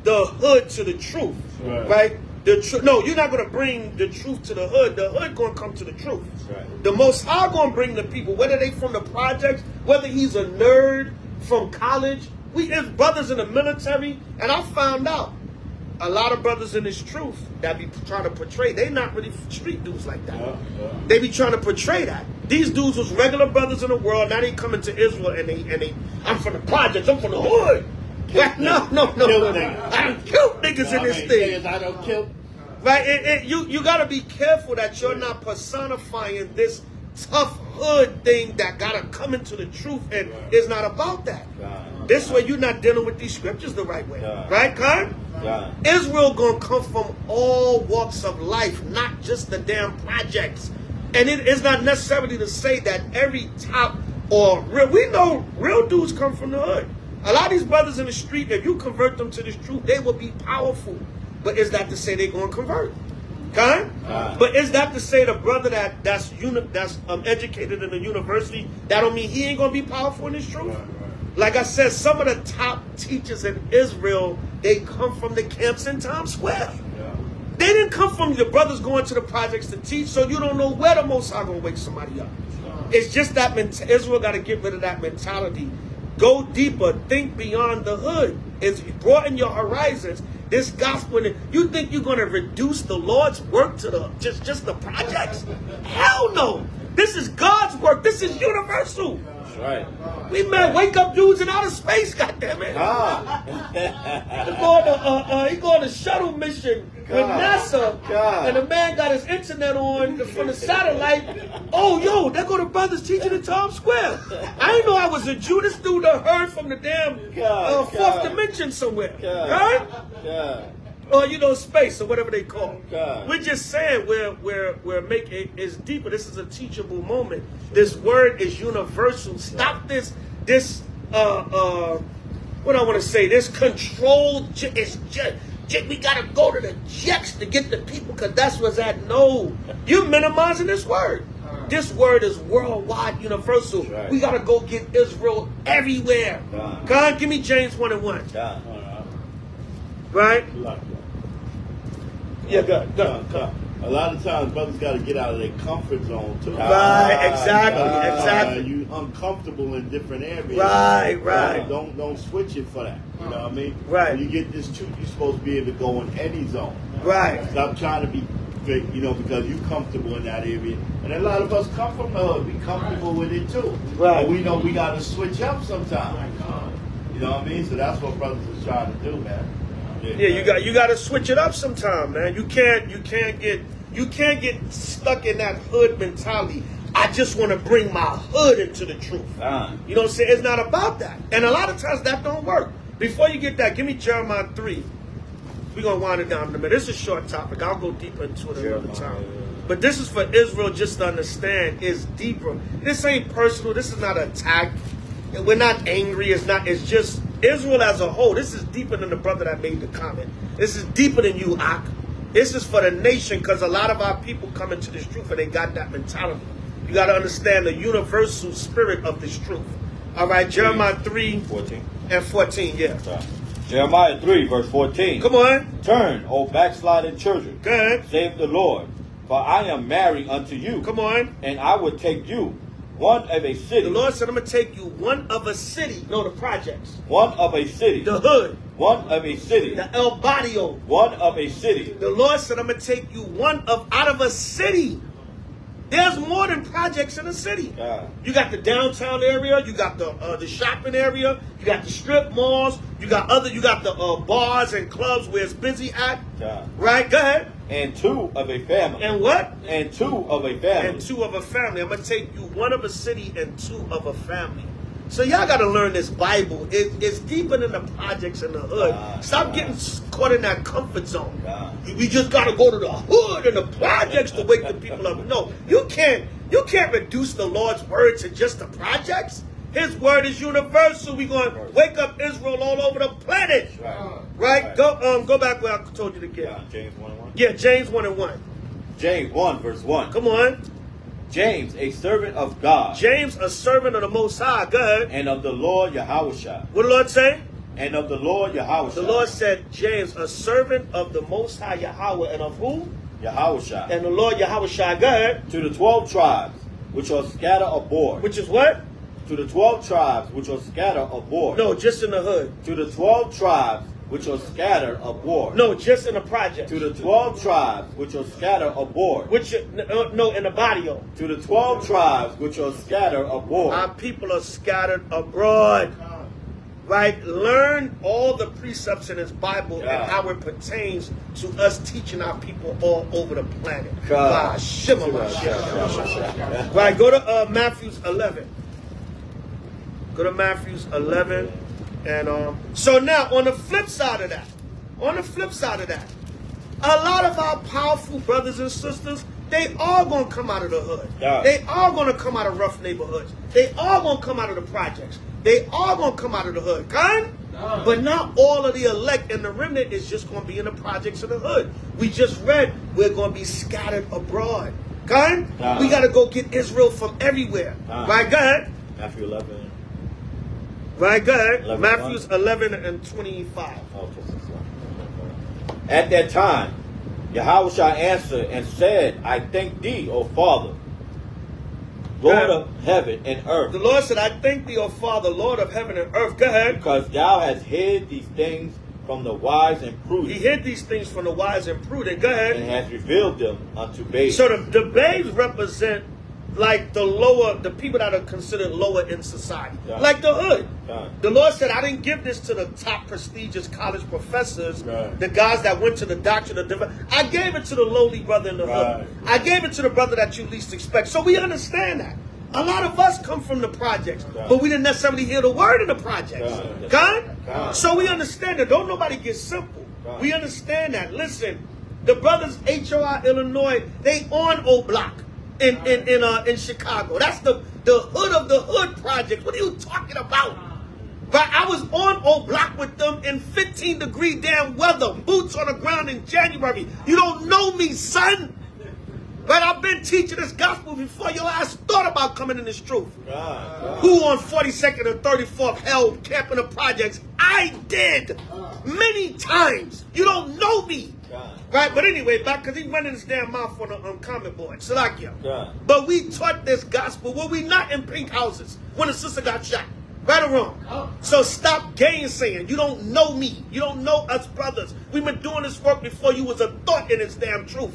the hood to the truth, right? No, you're not gonna bring the truth to the hood. The hood gonna come to the truth. Right. The Most High gonna bring the people, whether they from the projects, whether he's a nerd from college. We as brothers in the military, and I found out a lot of brothers in this truth that be trying to portray, they not really street dudes like that. They be trying to portray that. These dudes was regular brothers in the world, now they coming to Israel and they I'm from the projects, I'm from the hood. No. I don't kill niggas in this thing. I don't kill. Right? You gotta be careful that you're not personifying this tough hood thing that gotta come into the truth, and it's not about that. This way you're not dealing with these scriptures the right way. Right, Khan? Israel gonna come from all walks of life, not just the damn projects. And it is not necessarily to say that every top or real, we know real dudes come from the hood. A lot of these brothers in the street, if you convert them to this truth, they will be powerful. But is that to say they're gonna convert? Khan? But is that to say the brother that's educated in the university, that don't mean he ain't gonna be powerful in this truth? Like I said, some of the top teachers in Israel, they come from the camps in Times Square. They didn't come from your brothers going to the projects to teach, so you don't know where the Most High gonna wake somebody up. It's just that Israel got to get rid of that mentality. Go deeper, think beyond the hood. It's broaden your horizons. This gospel, you think you're gonna reduce the Lord's work to the just the projects? Hell no! This is God's work. This is universal. Right. We man wake up dudes in outer space, goddammit. He going to shuttle mission with NASA, and the man got his internet on from the satellite. Oh, yo, there go the brothers teaching in Times Square. I didn't know I was a Jew. This dude heard from the damn fourth dimension somewhere. Right? Or space or whatever they call it. We're just saying we're making it's deeper. This is a teachable moment. This word is universal. Stop this what I want to say, this control. It's just we gotta go to the jets to get the people because that's what's at. No, you're minimizing this word. This word is worldwide, universal. Right. We gotta go get Israel everywhere. God, give me James 1:1. Right? Yeah, go. A lot of times, brothers got to get out of their comfort zone too. Right, exactly. You uncomfortable in different areas. Right. Don't switch it for that. You know what I mean? Right. When you get this truth, you're supposed to be able to go in any zone. Right. Stop trying to be fake, because you're comfortable in that area. And a lot of us come from the hood. We comfortable with it too. Right. But we know we got to switch up sometimes. You know what I mean? So that's what brothers is trying to do, man. Yeah, you got to switch it up sometime, man. You can't get stuck in that hood mentality. I just want to bring my hood into the truth. You know what I'm saying? It's not about that. And a lot of times that don't work. Before you get that, give me Jeremiah 3. We're going to wind it down in a minute. It's a short topic. I'll go deeper into it another time. But this is for Israel just to understand. It's deeper. This ain't personal. This is not an attack. We're not angry. It's just Israel as a whole. This is deeper than the brother that made the comment. This is deeper than you, Ak. This is for the nation because a lot of our people come into this truth and they got that mentality. You got to understand the universal spirit of this truth. All right, Jeremiah 3, 14 and 14, yeah. Jeremiah 3, verse 14. Come on. Turn, O backsliding children. Good. Save the Lord, for I am married unto you. Come on. And I will take you, one of a city. The Lord said, I'm going to take you one of a city. No, the projects. One of a city. The hood. One of a city. The El Barrio. One of a city. The Lord said, I'm going to take you out of a city. There's more than projects in the city. God. You got the downtown area, you got the shopping area, you got the strip malls, you got the bars and clubs where it's busy at. God. Right? Go ahead. And two of a family. And what? And two of a family. And two of a family. I'm gonna take you one of a city and two of a family. So y'all got to learn this Bible. It's deeper than the projects in the hood. Stop getting caught in that comfort zone. We just got to go to the hood and the projects to wake the people up. No, you can't reduce the Lord's word to just the projects. His word is universal. We're going to wake up Israel all over the planet. Right? Go back where I told you to get. James 1:1. Yeah, James 1:1. James 1 verse 1. Come on. James, a servant of God. James, a servant of the Most High. Go ahead. And of the Lord Yahushua. What did the Lord say? And of the Lord Yahushua. The Lord said, James, a servant of the Most High Yahweh, and of who? Yahushua. And the Lord Yahushua. Go ahead. To the 12 tribes which are scattered abroad. Which is what? To the 12 tribes which are scattered abroad. No, just in the hood. To the 12 tribes which are scattered abroad. No, just in the project. To the 12 tribes which are scattered abroad. Which no, in the barrio. To the 12 tribes which are scattered abroad. Our people are scattered abroad. Right? Learn all the precepts in this Bible and how it pertains to us teaching our people all over the planet. Right, go to Matthew 11. Go to Matthew 11. And so now, on the flip side of that, a lot of our powerful brothers and sisters, they are going to come out of the hood. They are going to come out of rough neighborhoods. They are going to come out of the projects. They are going to come out of the hood. But not all of the elect and the remnant is just going to be in the projects of the hood. We just read we're going to be scattered abroad. We got to go get Israel from everywhere. Right, go ahead. Matthew 11. Right, go ahead. Matthew 11 and 25. At that time, Yahushua answered and said, I thank thee, O Father, Lord of heaven and earth. The Lord said, I thank thee, O Father, Lord of heaven and earth. Go ahead. Because thou hast hid these things from the wise and prudent. He hid these things from the wise and prudent. Go ahead. And has revealed them unto babes. So the babes represent like the people that are considered lower in society. Like the hood. The Lord said, I didn't give this to the top prestigious college professors, the guys that went to the doctrine of divine. I gave it to the lowly brother in the hood. I gave it to the brother that you least expect. So we understand that. A lot of us come from the projects, but we didn't necessarily hear the word in the projects. So we understand that. Don't nobody get simple. We understand that. Listen, the brothers H.O.I. Illinois, they on O Block. In Chicago. That's the hood of the hood project. What are you talking about? But I was on O Block with them in 15-degree damn weather, boots on the ground in January. You don't know me, son. But I've been teaching this gospel before your ass thought about coming in this truth. Who on 42nd and 34th held camp in the projects? I did. Many times. You don't know me. Right, but anyway, back because he running his damn mouth on the comment board. Salakia. But we taught this gospel. Were we not in pink houses when the sister got shot? Right or wrong? So stop gainsaying. You don't know me. You don't know us brothers. We've been doing this work before you was a thought in its damn truth.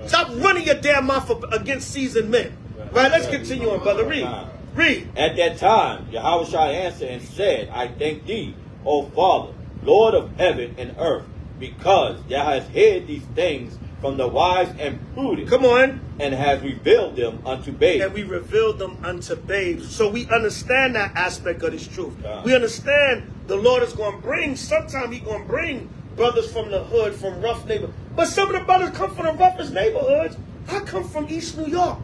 Stop running your damn mouth against seasoned men. Right, let's continue on, brother. Read. At that time, Yahushua answered and said, I thank thee, O Father, Lord of heaven and earth, because thou hast hid these things from the wise and prudent. Come on. And has revealed them unto babes. And we revealed them unto babes. So we understand that aspect of this truth. We understand the Lord is going to bring, sometime he's going to bring brothers from the hood, from rough neighborhoods. But some of the brothers come from the roughest neighborhoods. I come from East New York.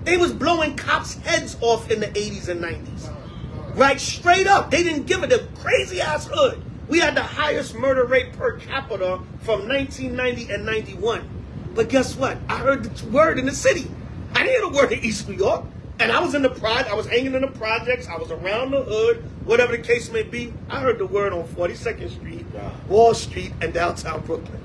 They was blowing cops' heads off in the 80s and 90s. Right, straight up. They didn't give it a crazy-ass hood. We had the highest murder rate per capita from 1990 and 91. But guess what? I heard the word in the city. I didn't hear the word in East New York. And I was in the I was hanging in the projects. I was around the hood, whatever the case may be. I heard the word on 42nd Street, Wall Street, and downtown Brooklyn.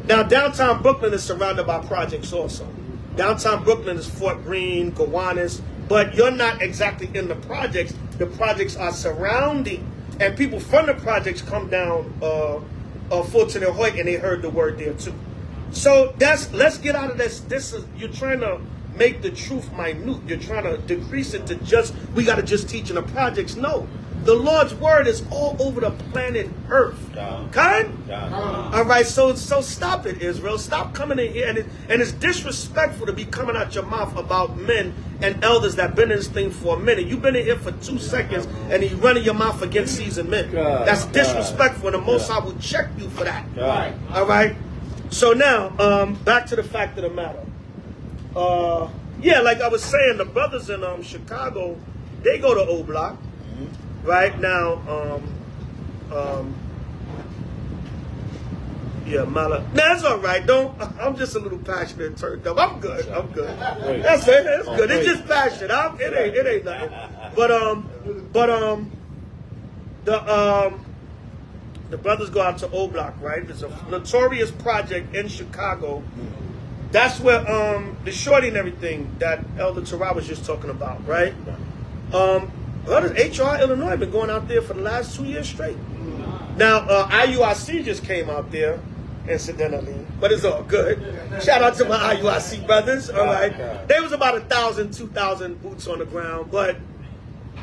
Now, downtown Brooklyn is surrounded by projects also. Downtown Brooklyn is Fort Greene, Gowanus, but you're not exactly in the projects. The projects are surrounding. And people from the projects come down Fulton and Hoyt, and they heard the word there too. So let's get out of this. You're trying to make the truth minute. You're trying to decrease it to just, we got to just teach in the projects. No. The Lord's word is all over the planet Earth. Kind? All right, so stop it, Israel. Stop coming in here. And it's disrespectful to be coming out your mouth about men and elders that been in this thing for a minute. You've been in here for 2 seconds and you running your mouth against seasoned men. That's disrespectful, and the Most High will check you for that. All right? So now, back to the fact of the matter. Yeah, like I was saying, the brothers in Chicago, they go to O Block. Right now, yeah, Mala. That's all right. I'm just a little passionate and turned up. I'm good. That's it. It's good. It's just passion. It ain't nothing. The brothers go out to O Block, right? There's a notorious project in Chicago. That's where the shorty and everything that Elder Terah was just talking about, right? Well, H.O.I, Illinois, been going out there for the last 2 years straight. Now, IUIC just came out there, incidentally, but it's all good. Shout out to my IUIC brothers, all right? They was about 1,000, 2,000 boots on the ground, but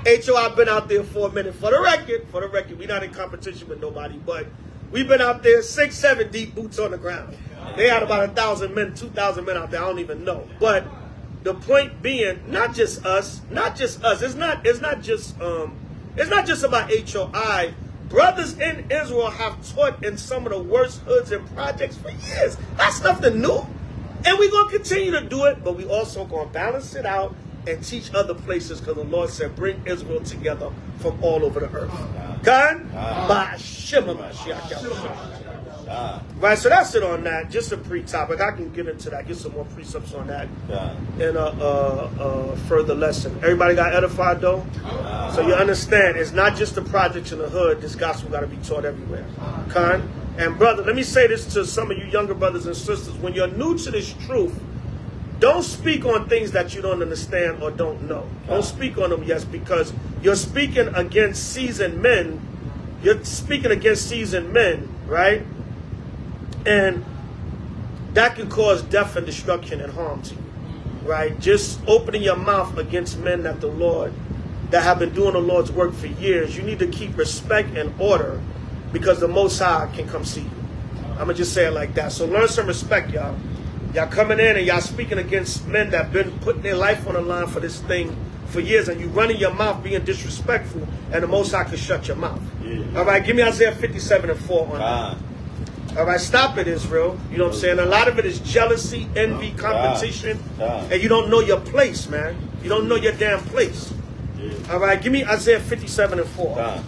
H.O.I been out there for a minute. For the record, we not in competition with nobody, but we've been out there 6, 7 deep boots on the ground. They had about 1,000 men, 2,000 men out there, I don't even know. But the point being, not just us. It's not just about H.O.I. Brothers in Israel have taught in some of the worst hoods and projects for years. That's nothing new. And we're going to continue to do it, but we also going to balance it out and teach other places, because the Lord said, bring Israel together from all over the earth. Kan? Right, so that's it on that. Just a pre-topic. I can get into that, get some more precepts on that in a further lesson. Everybody got edified, though? So you understand, it's not just the projects in the hood. This gospel got to be taught everywhere. Con? And brother, let me say this to some of you younger brothers and sisters. When you're new to this truth, don't speak on things that you don't understand or don't know. Don't speak on them, yes, because you're speaking against seasoned men. You're speaking against seasoned men, right? And that can cause death and destruction and harm to you, right? Just opening your mouth against men that the Lord, that have been doing the Lord's work for years. You need to keep respect and order, because the Most High can come see you. I'm going to just say it like that. So learn some respect, y'all. Y'all coming in and y'all speaking against men that been putting their life on the line for this thing for years, and you running your mouth being disrespectful, and the Most High can shut your mouth. All right, give me Isaiah 57:4 on that. All right, stop it, Israel. You know what I'm saying? A lot of it is jealousy, envy, competition, and you don't know your place, man. You don't know your damn place. All right, give me Isaiah 57:4.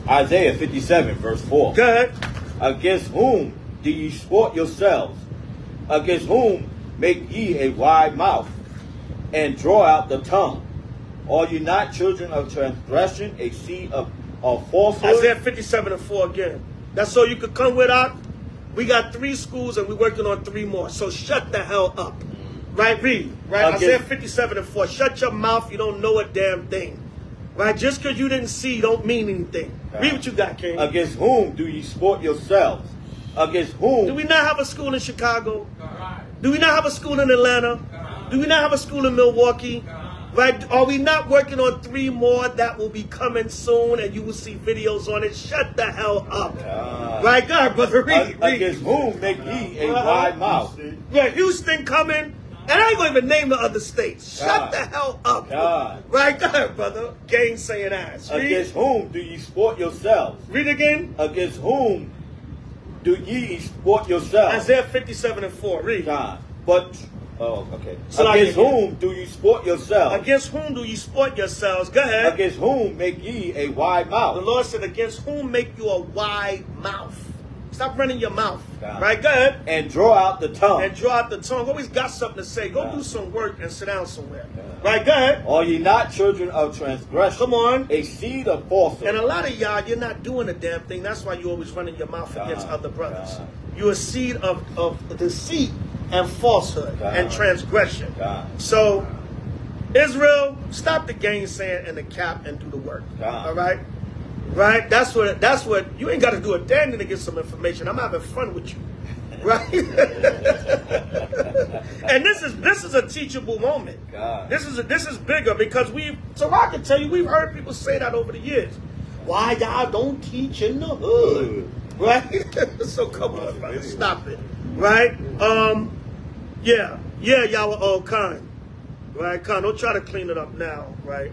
Isaiah 57, verse 4. Go ahead. Against whom do ye sport yourselves? Against whom make ye a wide mouth, and draw out the tongue? Are you not children of transgression, a seed of falsehood? Isaiah 57:4 again. That's so you could come with us. We got 3 schools and we're working on 3 more. So shut the hell up. Right, read. Right, Isaiah 57:4. Shut your mouth. You don't know a damn thing. Right, just because you didn't see don't mean anything. Read what you got, King. Against whom do ye sport yourselves? Against whom? Do we not have a school in Chicago? Do we not have a school in Atlanta? Do we not have a school in Milwaukee? Right? Are we not working on 3 more that will be coming soon, and you will see videos on it? Shut the hell up. Right, go ahead, brother. Read. Against whom make ye a wide mouth? Yeah, Houston coming. And I ain't going to even name the other states. Shut the hell up. Right, go ahead, brother. Gainsaying ass. Read. Against whom do ye sport yourselves? Read again. Against whom do ye sport yourselves? Isaiah 57:4. Read. Okay. So against whom do you sport yourselves? Against whom do you sport yourselves? Go ahead. Against whom make ye a wide mouth? The Lord said, against whom make you a wide mouth? Stop running your mouth. Right, go ahead. And draw out the tongue. And draw out the tongue. Always got something to say. Go do some work and sit down somewhere. Right, go ahead. Are ye not children of transgression? Come on. A seed of falsehood. And a lot of y'all, you're not doing a damn thing. That's why you're always running your mouth against other brothers. You're a seed of deceit and falsehood and transgression. So, Israel, stop the gainsaying and the cap and do the work. All right? Right? That's what you ain't got to do a damn thing to get some information. I'm having fun with you. right? And this is a teachable moment. God. This is bigger because so I can tell you we've heard people say that over the years. Why y'all don't teach in the hood, right? So come on, brother, stop it, right? Yeah, y'all were all kind, right? Don't try to clean it up now, right?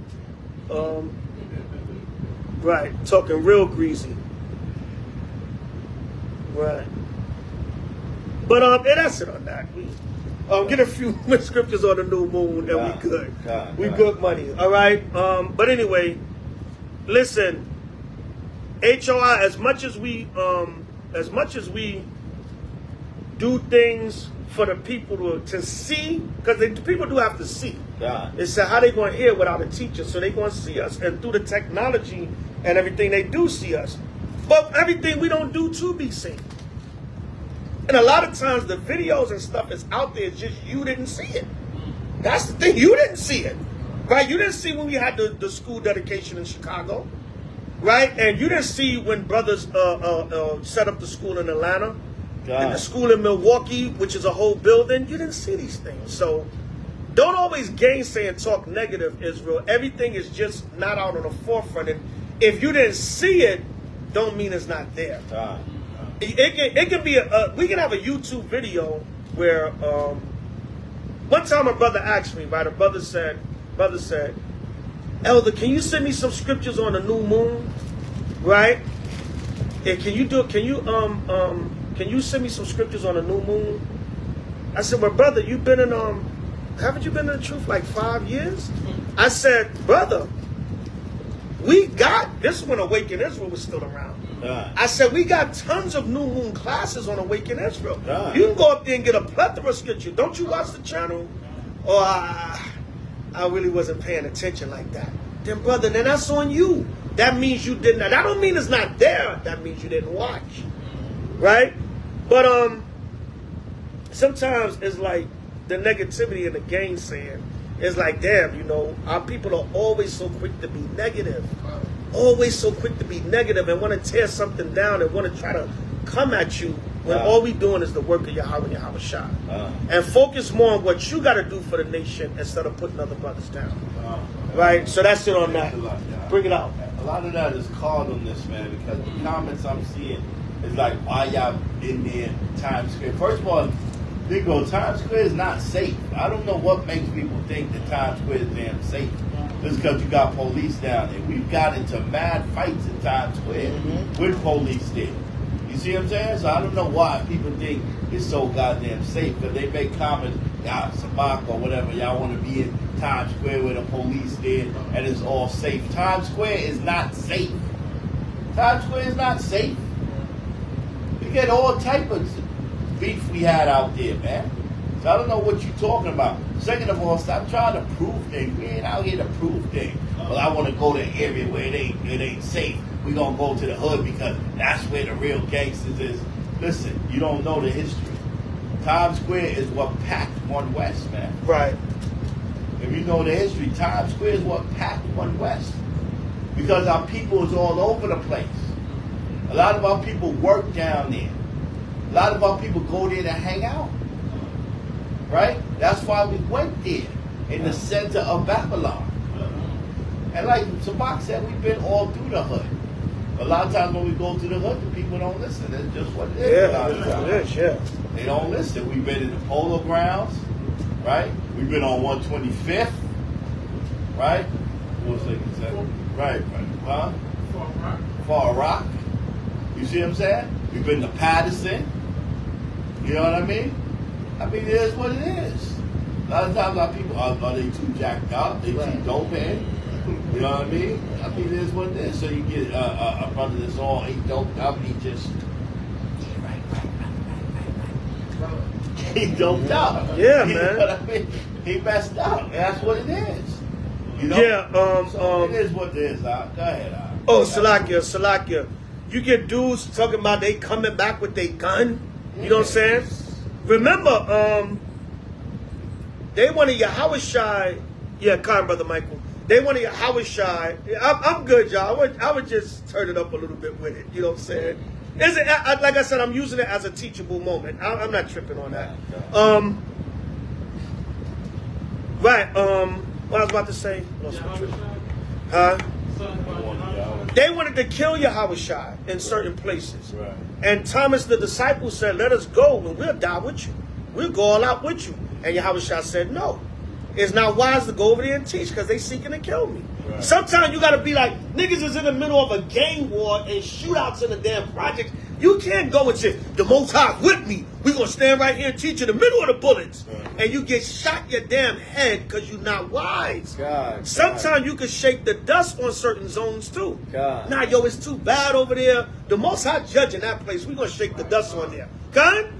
Right, talking real greasy, right? But and that's it on that. We get a few scriptures on the new moon, and we good. We good money, all right. But anyway, listen, H.O.I. As much as we do things for the people to see, because the people do have to see. It's how they going to hear without a teacher, so they going to see us, and through the technology and everything, they do see us. But everything we don't do to be seen. And a lot of times the videos and stuff is out there, it's just you didn't see it. That's the thing, you didn't see it. Right? You didn't see when we had the school dedication in Chicago. Right? And you didn't see when brothers set up the school in Atlanta. And the school in Milwaukee, which is a whole building. You didn't see these things. So don't always gainsay and talk negative, Israel. Everything is just not out on the forefront. And if you didn't see it, don't mean it's not there. It can be we can have a YouTube video where one time a brother asked me, right? A brother said, Elder, can you send me some scriptures on the new moon? Right? And can you send me some scriptures on the new moon? I said, well, brother, you've been in haven't you been in the truth like 5 years? I said, brother, we got this when Awaken Israel was still around. I said, we got tons of new moon classes on Awaken Israel. You can go up there and get a plethora of scripture. Don't you watch the channel? Or I really wasn't paying attention like that. Then, brother, then that's on you. That means you didn't. That don't mean it's not there. That means you didn't watch. Right? But sometimes it's like the negativity and the gainsaying. It's like, damn, you know, our people are always so quick to be negative. Always so quick to be negative and want to tear something down and want to try to come at you when all we doing is the work of Yahweh and Yahweh Shah. And focus more on what you got to do for the nation instead of putting other brothers down. Right? So that's it on that. Bring it out. A lot of that is called on this, man, because the comments I'm seeing is like, why y'all in there Times Square? First of all, Times Square is not safe. I don't know what makes people think that Times Square is damn safe. Just because you got police down there. We've got into mad fights in Times Square with police there. You see what I'm saying? So I don't know why people think it's so goddamn safe, because they make comments, y'all Zabach or whatever, y'all want to be in Times Square with the police there and it's all safe. Times Square is not safe. Times Square is not safe. You get all type of beef we had out there, man. So I don't know what you're talking about. Second of all, stop trying to prove things. We ain't out here to prove things. Well, I want to go to an area where it ain't safe. We're going to go to the hood because that's where the real gangsters is. Listen, you don't know the history. Times Square is what packed One West, man. Right. If you know the history, Times Square is what packed One West. Because our people is all over the place. A lot of our people work down there. A lot of our people go there to hang out. Right? That's why we went there, in the center of Babylon. And like Zabach said, we've been all through the hood. A lot of times when we go to the hood, the people don't listen. That's just what it is. Yeah. They don't listen. We've been in the Polo Grounds, right? We've been on 125th, right? What was it? Right. Huh? Far Rock. You see what I'm saying? We've been to Patterson. You know what I mean? I mean, it is what it is. A lot of times our people, are they too jacked up? They too dope in? You know what I mean? I mean, it is what it is. So you get a brother that's all he doped up, he just, he doped up. Yeah, you man. Know what I mean? He messed up. That's what it is. You know? Yeah, so it is what it is. Go ahead. Oh, Salakia. You get dudes talking about they coming back with their gun. You know what I'm saying? Remember, they wanted Yahweh. Yeah, kind brother Michael. They wanted Yahweh. I'm good, y'all. I would just turn it up a little bit with it. You know what I'm saying? Is it, like I said, I'm using it as a teachable moment. I'm not tripping on that. Right. What I was about to say. Huh? They wanted to kill Yahushua in certain places. Right. And Thomas, the disciple, said, let us go and we'll die with you. We'll go all out with you. And Yahushua said, no. It's not wise to go over there and teach because they seeking to kill me. Right. Sometimes you got to be like, niggas is in the middle of a gang war and shootouts in the damn project. You can't go and say, the Most High with me. We're going to stand right here and teach in the middle of the bullets. Right. And you get shot your damn head because you're not wise. Sometimes you can shake the dust on certain zones too. Nah, yo, it's too bad over there. The Most High judge in that place, we're going to shake the dust on there. Then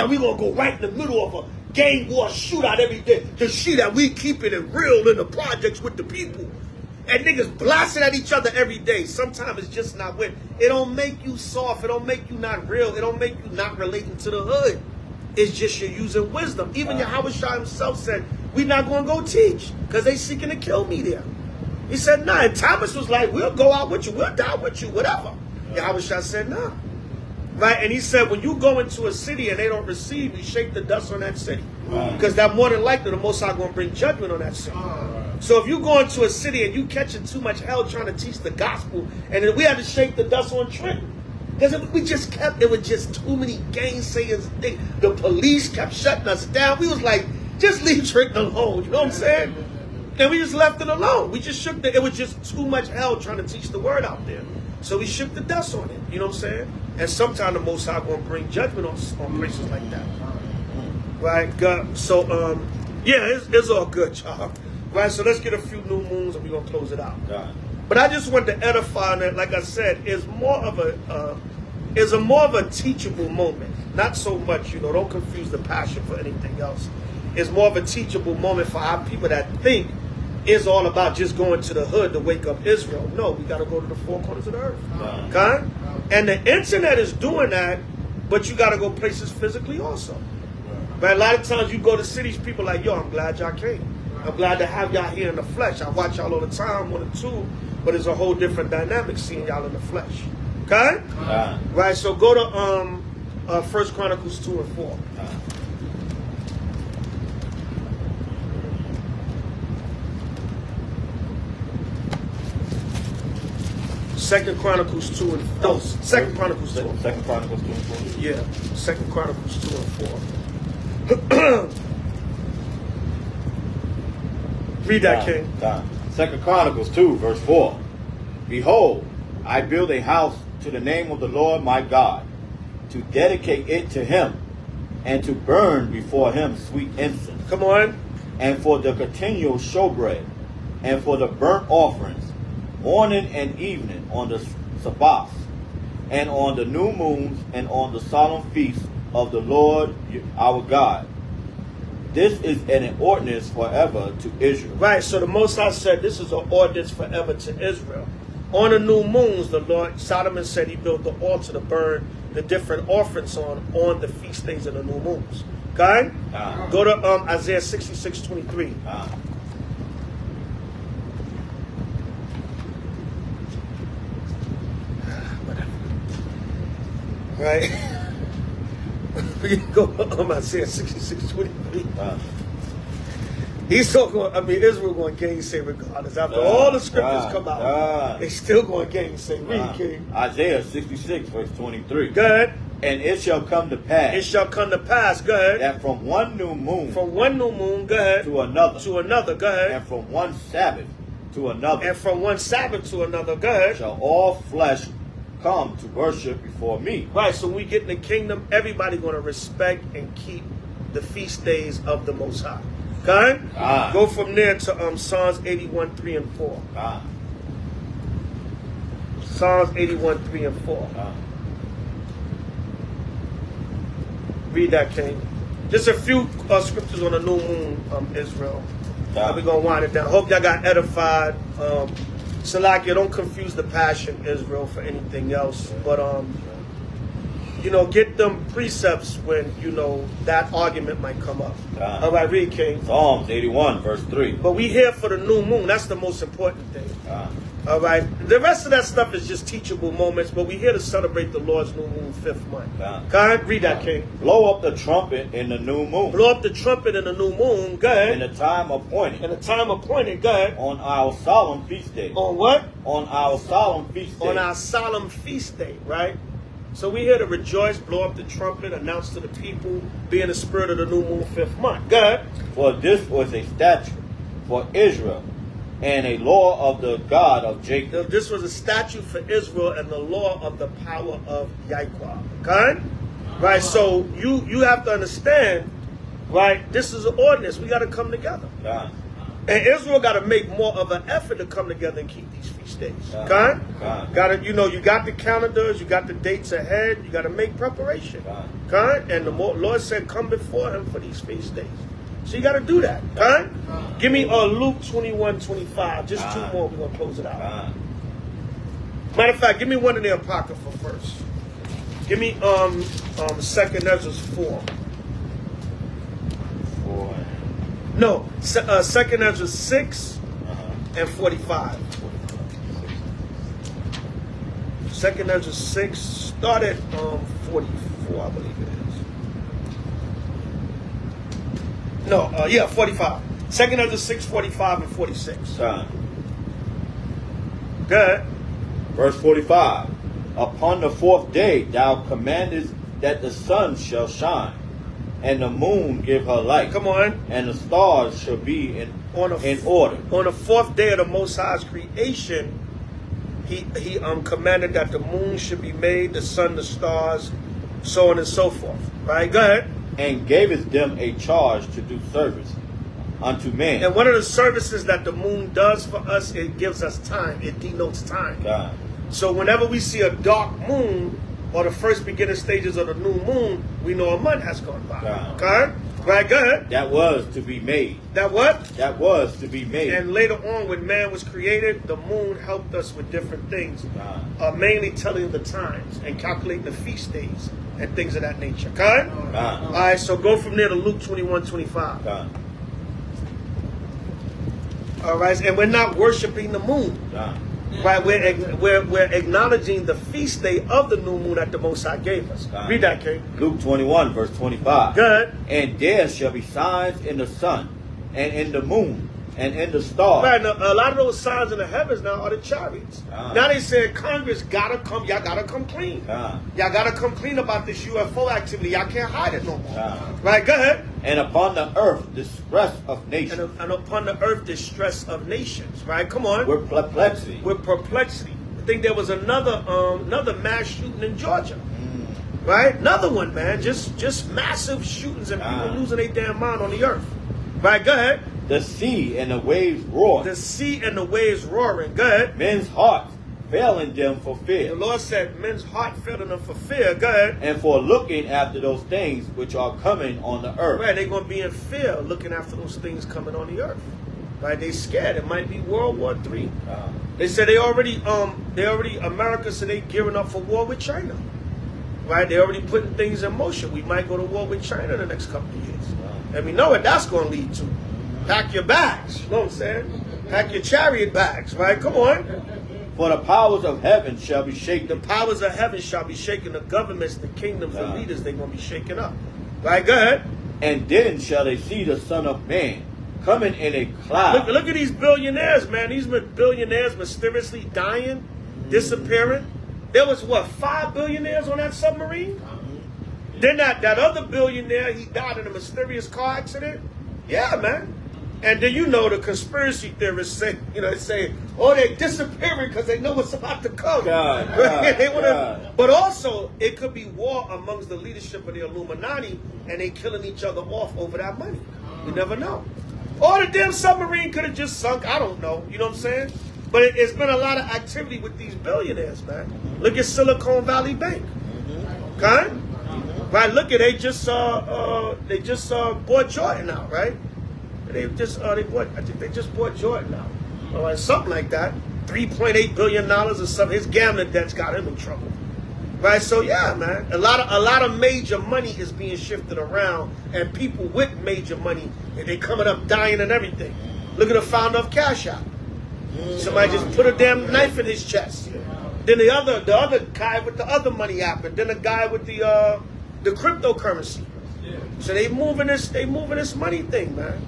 we're going to go right in the middle of a gang war shootout every day to see that we keeping it real in the projects with the people. And niggas blasting at each other every day. Sometimes it's just not with. It don't make you soft. It don't make you not real. It don't make you not relating to the hood. It's just you're using wisdom. Even Yahushua himself said, we're not going to go teach because they seeking to kill me there. He said, nah. And Thomas was like, we'll go out with you. We'll die with you, whatever. Yahushua said, nah. Right? And he said, when you go into a city and they don't receive you, shake the dust on that city. Because that more than likely the Most High going to bring judgment on that city. So if you go into a city and you catching too much hell trying to teach the gospel, and then we had to shake the dust on Trenton. Because it was just too many gainsayers. The police kept shutting us down. We was like, just leave Trenton alone. You know what I'm saying? And we just left it alone. We just shook it was just too much hell trying to teach the word out there. So we shook the dust on it. You know what I'm saying? And sometimes the Most High going to bring judgment on places like that. Right? God. So, yeah, it's all good, y'all. Right? So let's get a few new moons and we're going to close it out. But I just wanted to edify that, like I said, is more of a teachable moment. Not so much, don't confuse the passion for anything else. It's more of a teachable moment for our people that think it's all about just going to the hood to wake up Israel. No, we got to go to the four corners of the earth. Okay? And the internet is doing that, but you got to go places physically also. But a lot of times you go to cities, people like, yo, I'm glad y'all came. I'm glad to have y'all here in the flesh. I watch y'all all the time on the tube, but it's a whole different dynamic seeing y'all in the flesh. Okay? Right, so go to 1 Chronicles 2 and 4. Second Chronicles 2 and 4. Second Chronicles 2 and 4. Second Chronicles 2 and 4. Yeah, Second Chronicles 2 and 4. Read that, King. Second Chronicles 2, verse 4. Behold, I build a house to the name of the Lord my God, to dedicate it to him, and to burn before him sweet incense. Come on. And for the continual showbread, and for the burnt offerings, morning and evening on the Sabbaths, and on the new moons, and on the solemn feasts of the Lord our God. This is an ordinance forever to Israel. Right, so the Most High said this is an ordinance forever to Israel. On the new moons, the Lord, Solomon said he built the altar to burn the different offerings on the feast days of the new moons. Okay? Go to Isaiah 66:23. Right? We can go to Isaiah 66:23. He's talking, Israel going to gainsay regardless. After all the scriptures come out, they still going to gainsay. Read, King. Isaiah 66, verse 23. Go ahead. And it shall come to pass. It shall come to pass, go ahead. That from one new moon. From one new moon, go ahead. To another. To another, go ahead. And from one Sabbath to another. And from one Sabbath to another, go ahead. Shall all flesh come to worship before me. Right, so when we get in the kingdom, everybody going to respect and keep the feast days of the Most High. Okay? Go from there to Psalms 81:3 and 4. Psalms 81:3 and 4. Read that, King. Just a few scriptures on the new moon, Israel. We're going to wind it down. Hope y'all got edified. Salakia, don't confuse the passion, Israel, for anything else. But, get them precepts when, that argument might come up. All right, read, King. Psalms 81, verse 3. But we here for the new moon. That's the most important thing. All right. The rest of that stuff is just teachable moments, but we're here to celebrate the Lord's new moon 5th month. God, read that, King. Blow up the trumpet in the new moon. Blow up the trumpet in the new moon. Go ahead. In the time appointed. In the time appointed. Go ahead. On our solemn feast day. On what? On our solemn feast day. On our solemn feast day, right? So we're here to rejoice, blow up the trumpet, announce to the people, be in the spirit of the new moon 5th month. Go ahead. For this was a statute for Israel and a law of the God of Jacob. This was a statute for Israel and the law of the power of Yahweh. Okay? Right? So you have to understand, right? This is an ordinance. We got to come together. God. And Israel got to make more of an effort to come together and keep these feast days. Okay? Got to, you got the calendars, you got the dates ahead, you got to make preparation. Okay? And the Lord said, come before him for these feast days. So you got to do that. Okay? Give me Luke 21:25. Just two more. We're going to close it out. Matter of fact, give me one in the Apocrypha first. Give me 2nd Ezra 4. No, 2nd Ezra 6 and 45. 2nd Ezra 6, start at 44, I believe it is. No, 45. 2nd Ezra 6, 45 and 46. Good. Verse 45. Upon the 4th day thou commandest that the sun shall shine, and the moon give her light. Come on. And the stars shall be in order. On the 4th day of the Most High's creation, he commanded that the moon should be made, the sun, the stars, so on and so forth. Right? Go ahead. And gavest them a charge to do service unto men. And one of the services that the moon does for us, it gives us time. It denotes time. God. So whenever we see a dark moon, or the first beginning stages of the new moon, we know a month has gone by. Okay? Right, go ahead. That was to be made. That what? That was to be made. And later on, when man was created, the moon helped us with different things. Mainly telling the times and calculating the feast days and things of that nature. Okay? All right, so go from there to Luke 21:25. All right, and we're not worshiping the moon. Right, we're acknowledging the feast day of the new moon that the Most High gave us. Read that, King. Luke 21, verse 25. Good. And there shall be signs in the sun, and in the moon, and in the stars. Right, now, a lot of those signs in the heavens now are the chariots. Now they said Congress gotta come, y'all gotta come clean. Y'all gotta come clean about this UFO activity. Y'all can't hide it no more. Right, go ahead. And upon the earth distress of nations. And upon the earth distress of nations. Right, come on. With perplexity. With perplexity. I think there was another mass shooting in Georgia. Right? Another one, man. Just massive shootings and people losing their damn mind on the earth. Right, go ahead. The sea and the waves roaring. The sea and the waves roaring. Go ahead. Men's hearts failing them for fear. The Lord said men's heart failing them for fear. Go ahead. And for looking after those things which are coming on the earth. Right, they're going to be in fear looking after those things coming on the earth. Right, they scared. It might be World War III. They said America said they gearing up for war with China. Right, they already putting things in motion. We might go to war with China in the next couple of years. And we know what that's going to lead to. Pack your bags, you know what I'm saying? Pack your chariot bags, right? Come on. For the powers of heaven shall be shaken. The powers of heaven shall be shaken. The governments, the kingdoms, the leaders, they're going to be shaken up. Right, go ahead. And then shall they see the Son of Man coming in a cloud. Look at these billionaires, man. These billionaires mysteriously dying, disappearing. There was, 5 billionaires on that submarine? Then that other billionaire, he died in a mysterious car accident? Yeah, man. And then the conspiracy theorists say, they say, oh, they're disappearing because they know what's about to come. But also, it could be war amongst the leadership of the Illuminati, and they killing each other off over that money. You never know. Or the damn submarine could have just sunk. I don't know. You know what I'm saying? But it's been a lot of activity with these billionaires, man. Look at Silicon Valley Bank. Okay? Right? Look at they just bought Jordan out, right? I think they just bought Jordan out. All right, something like that. $3.8 billion or something. His gambling debt's got him in trouble. Right? So yeah, man. A lot of major money is being shifted around, and people with major money, and they coming up dying and everything. Look at the founder of Cash App. Somebody just put a damn knife in his chest. Then the other guy with the other money app, and then the guy with the cryptocurrency. So they moving this money thing, man.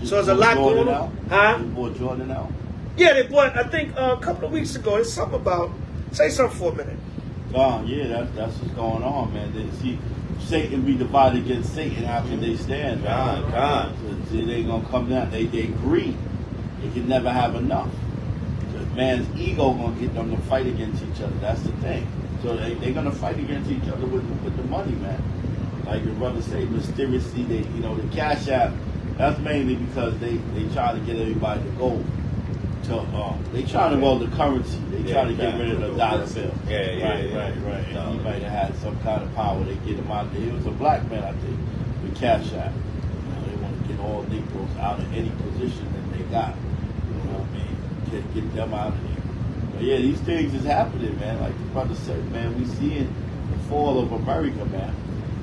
So there's a lot going on. Huh? They bought Jordan out. Yeah, they bought. I think a couple of weeks ago. It's something about. Say something for a minute. Oh yeah, that's what's going on, man. They see Satan be divided against Satan. How can they stand? God. So they ain't gonna come down. They greed. They can never have enough. So man's ego gonna get them to fight against each other. That's the thing. So they're gonna fight against each other with the money, man. Like your brother say, mysteriously, the Cash App. That's mainly because they try to get everybody to go to. They try to the currency. They try to get rid of the dollar bill. Right. And he might have had some kind of power. They get him out there. He was a black man, I think, with Cash App. They want to get all Negroes out of any position that they got. You know what I mean? Get them out of there. But yeah, these things is happening, man. Like the brother said, man, we seeing the fall of America, man.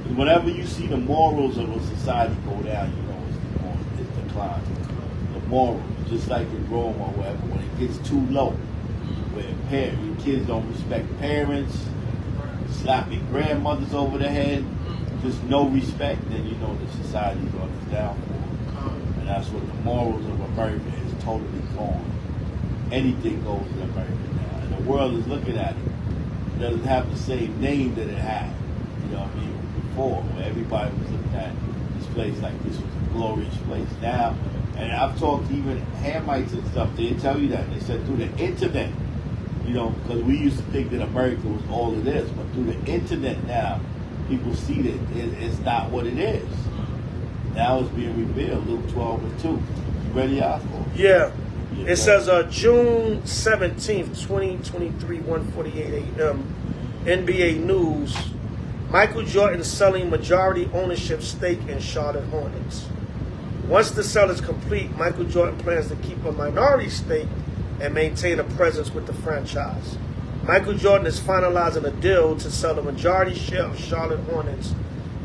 And whenever you see the morals of a society go down, you know it's declining. The morals, just like in Rome or wherever, when it gets too low, where your kids don't respect parents, slapping grandmothers over the head, just no respect, then you know the society's on its downfall. And that's what the morals of America is totally gone. Anything goes in America now, and the world is looking at it. It doesn't have the same name that it had. You know what I mean? Before, where everybody was looking at this place like this was a glorious place. Now, and I've talked to even Hamites and stuff, they tell you that. They said through the internet, because we used to think that America was all it is, but through the internet now, people see that it's not what it is. Now it's being revealed. Luke 12:2. You ready, Oscar? Yeah. It says June 17th, 2023, 1:48 a.m. NBA News. Michael Jordan selling majority ownership stake in Charlotte Hornets. Once the sale is complete, Michael Jordan plans to keep a minority stake and maintain a presence with the franchise. Michael Jordan is finalizing a deal to sell the majority share of Charlotte Hornets.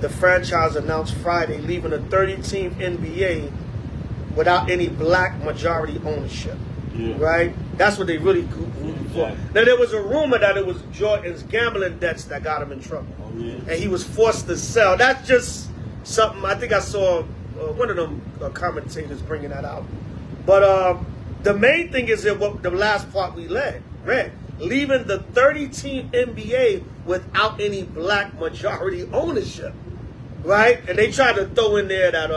The franchise announced Friday, leaving a 30-team NBA without any black majority ownership. Yeah. Right? That's what they really rooting for. Now, there was a rumor that it was Jordan's gambling debts that got him in trouble. Oh, yeah. And he was forced to sell. That's just something, I think I saw one of them commentators bringing that out. But the main thing is that what the last part we read, leaving the 30-team NBA without any black majority ownership. Right? And they tried to throw in there that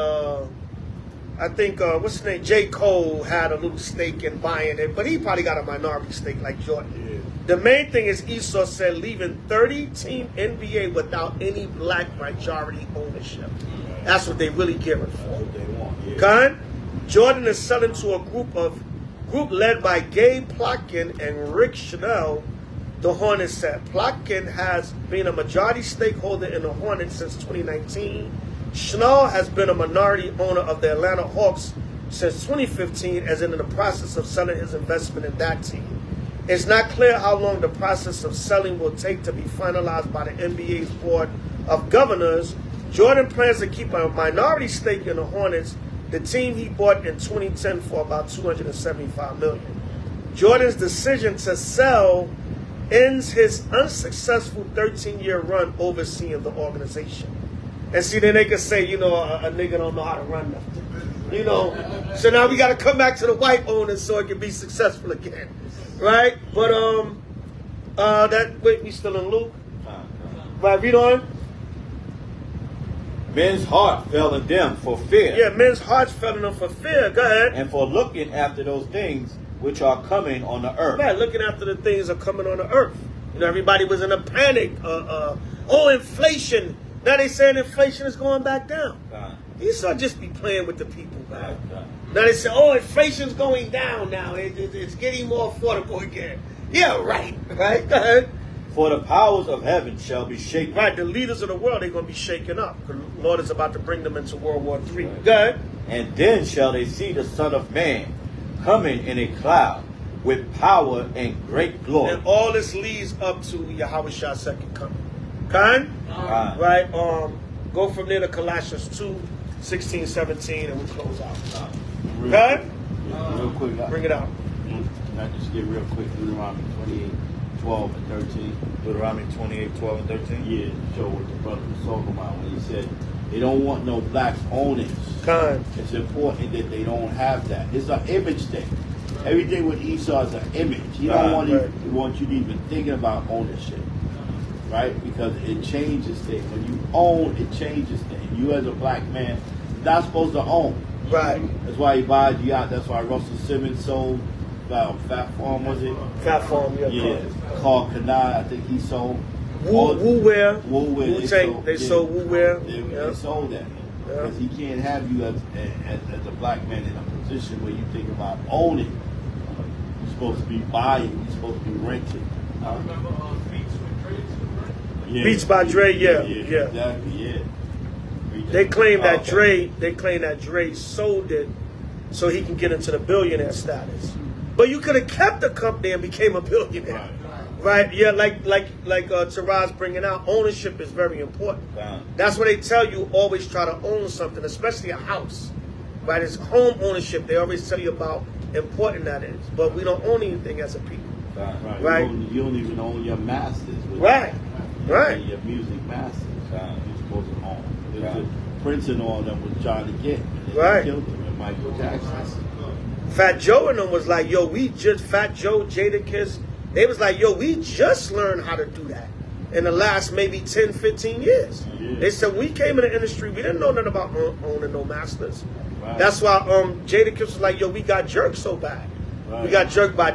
I think, what's his name? J. Cole had a little stake in buying it, but he probably got a minority stake like Jordan. Yeah. The main thing is Esau said leaving 30-team NBA without any black majority ownership. That's what they really give it for. That's what they want. Yeah. Jordan is selling to a group led by Gabe Plotkin and Rick Chanel. The Hornets said Plotkin has been a majority stakeholder in the Hornets since 2019. Schnall has been a minority owner of the Atlanta Hawks since 2015, as in the process of selling his investment in that team. It's not clear how long the process of selling will take to be finalized by the NBA's Board of Governors. Jordan plans to keep a minority stake in the Hornets, the team he bought in 2010 for about $275 million. Jordan's decision to sell ends his unsuccessful 13-year run overseeing the organization. And see, then they can say, a nigga don't know how to run nothing. So now we got to come back to the white owners so it can be successful again. Right? But, we still in Luke? Right, read on. Men's heart fell in them for fear. Yeah, men's hearts fell in them for fear. Go ahead. And for looking after those things which are coming on the earth. Right, looking after the things that are coming on the earth. Everybody was in a panic. Inflation. Now they saying inflation is going back down. Esau just be playing with the people, man. Now they say, inflation's going down now. It's getting more affordable again. Yeah, right. Right? Go ahead. For the powers of heaven shall be shaken. Right, the leaders of the world, they're going to be shaken up. The Lord is about to bring them into World War III. Right. Go ahead. And then shall they see the Son of Man coming in a cloud with power and great glory. And all this leads up to Yahweh's second coming. Right? Go from there to Colossians 2, 16, 17, and we'll close out. Real quick. Bring it out. I just get real quick Deuteronomy 28, 12 and 13? Deuteronomy 28, 12 and 13? Yeah, to show what the brother was talking about when he said they don't want no blacks owning. It's important that they don't have that. It's an image thing. Everything with Esau is an image. He don't want you to even thinking about ownership, right? Because it changes things. When you own, it changes things. You as a black man, you're not supposed to own. Right. That's why he buys you out. That's why Russell Simmons sold Fat Farm, was it? Fat Farm, yeah. Carl Kanai, I think he sold. Wu-Wear. They sold Wu-Wear. They sold that. Because he can't have you as a black man in a position where you think about owning. You're supposed to be buying. You're supposed to be renting. I remember Beats with Dre. Beats by Dre, yeah. Exactly, yeah. They claim that Dre sold it so he can get into the billionaire status. But you could have kept the company and became a billionaire. Right? Yeah, like Taraz bringing out, ownership is very important. That's what they tell you, always try to own something, especially a house. Right? It's home ownership. They always tell you about important that is. But we don't own anything as a people. Right? You don't even own your masters. Right. Your music masters. You're supposed to own. Prince and all of them was trying to get. They killed him, and Michael Jackson. Fat Joe and them was like, yo, Fat Joe, Jadakiss, they was like, yo, we just learned how to do that in the last maybe 10, 15 years. Yeah. They said, we came in the industry, we didn't know nothing about owning no masters. Right. That's why Jadakiss was like, yo, we got jerked so bad. Right. We got jerked by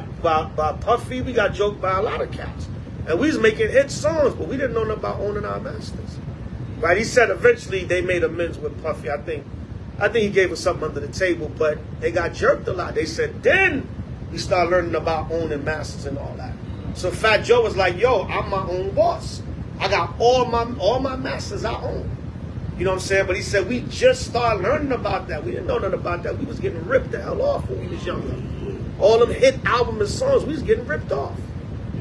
Puffy, we got jerked by a lot of cats. And we was making hit songs, but we didn't know nothing about owning our masters. Right? He said eventually they made amends with Puffy. I think he gave us something under the table, but they got jerked a lot. They said, then we started learning about owning masters and all that. So Fat Joe was like, yo, I'm my own boss. I got all my masters I own. You know what I'm saying? But he said, we just started learning about that. We didn't know nothing about that. We was getting ripped the hell off when we was younger. All them hit albums and songs, we was getting ripped off.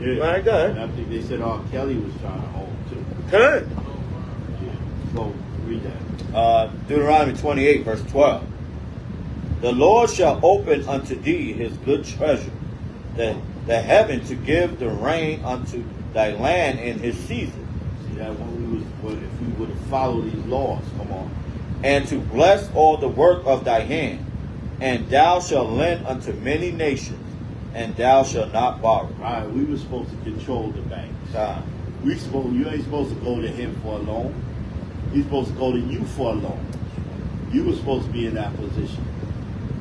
Yeah. Right, go ahead. And I think they said R. Kelly was trying to own too. Good. So read that. Deuteronomy 28, verse 12. The Lord shall open unto thee his good treasure, the heaven to give the rain unto thy land in his season. See that if we would have followed these laws, come on. And to bless all the work of thy hand, and thou shalt lend unto many nations, and thou shalt not borrow. Right, we were supposed to control the banks. You ain't supposed to go to him for a loan. He's supposed to go to you for a loan. You were supposed to be in that position.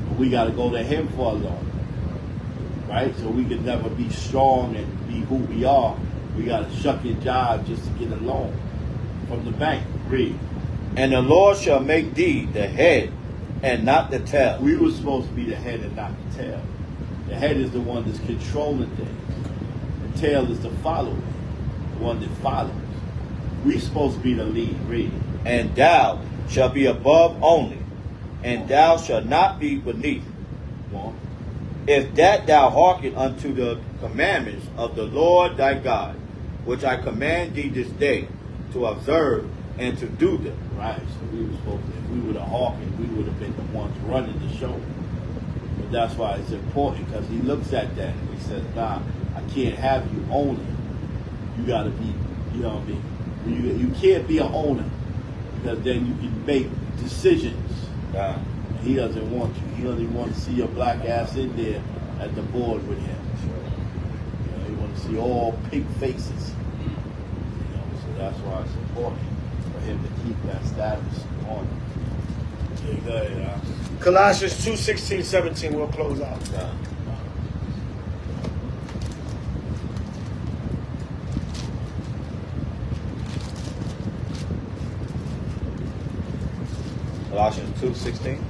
But we got to go to him for a loan. Right? So we could never be strong and be who we are. We got to shuck your job just to get a loan from the bank. Read. And the Lord shall make thee the head and not the tail. We were supposed to be the head and not the tail. The head is the one that's controlling things. The tail is the follower, the one that follows. We're supposed to be the lead. Read. And thou shalt be above only, and thou shalt not be beneath. If that thou hearken unto the commandments of the Lord thy God, which I command thee this day, to observe and to do them. Right. So we were supposed to, if we would have hearkened, we would have been the ones running the show. But that's why it's important, because he looks at that and he says, nah, I can't have you owning. You got to be, you know what I mean? You can't be an owner, because then you can make decisions. He doesn't want you. He doesn't want to see your black ass in there at the board with him. You know, he wants to see all pink faces. You know, so that's why it's important for him to keep that status on. Okay, go ahead. Colossians 2, 16, 17, we'll close out. Colossians 2, 16.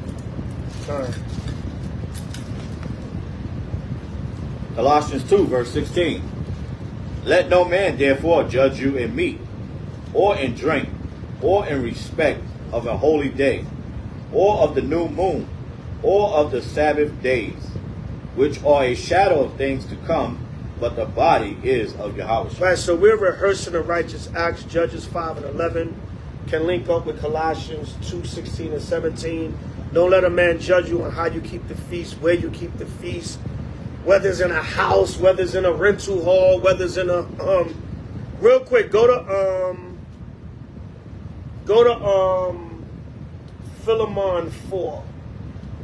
Colossians 2, verse 16. Let no man therefore judge you in meat, or in drink, or in respect of a holy day, or of the new moon, or of the Sabbath days, which are a shadow of things to come, but the body is of Yahweh. Right, so we're rehearsing the righteous acts. Judges 5 and 11 can link up with Colossians 2, 16 and 17. Don't let a man judge you on how you keep the feast, where you keep the feast. whether it's in a house, whether it's in a rental hall, whether it's in a real quick, go to Philemon 4.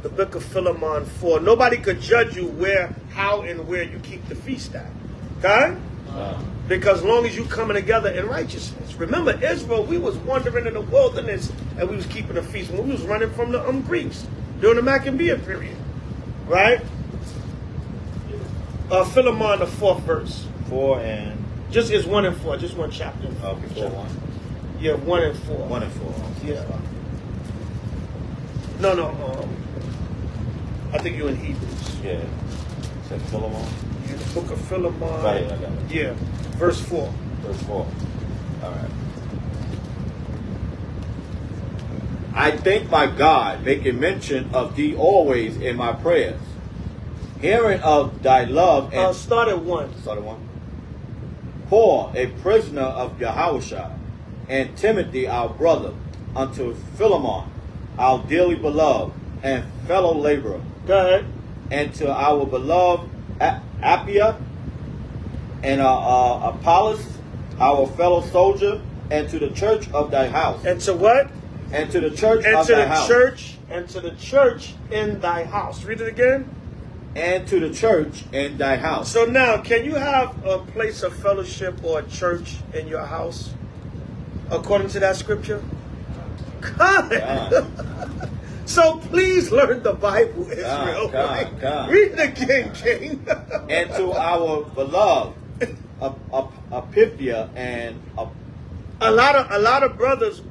The book of Philemon 4. Nobody could judge you where, how, and where you keep the feast at. Okay? Because as long as you coming together in righteousness. Remember, Israel, we was wandering in the wilderness and we was keeping the feast when we was running from the Greeks during the Maccabean period. Right? Philemon, the 4th verse. 4 and... Just is 1 and 4. Just one chapter. Okay, 4 1. Yeah, 1 and 4. 1 and 4. Yeah. No. I think you're in Hebrews. Yeah. Said Philemon. In the book of Philemon. Right, I got it. Yeah. Verse 4. Verse 4. All right. I thank my God, making mention of thee always in my prayers, hearing of thy love and... Start at 1. Start at 1. Paul, a prisoner of Yahushua, and Timothy, our brother, unto Philemon, our dearly beloved and fellow laborer. Go ahead. And to our beloved Appia and Apollos, our fellow soldier, and to the church of thy house. And to what? And to the church of thy house. And to the church in thy house. Read it again. And to the church in thy house. So now, can you have a place of fellowship or a church in your house? According to that scripture? God. So please learn the Bible, Israel. God. Read it again, King. And to our beloved Apithia and a lot of brothers,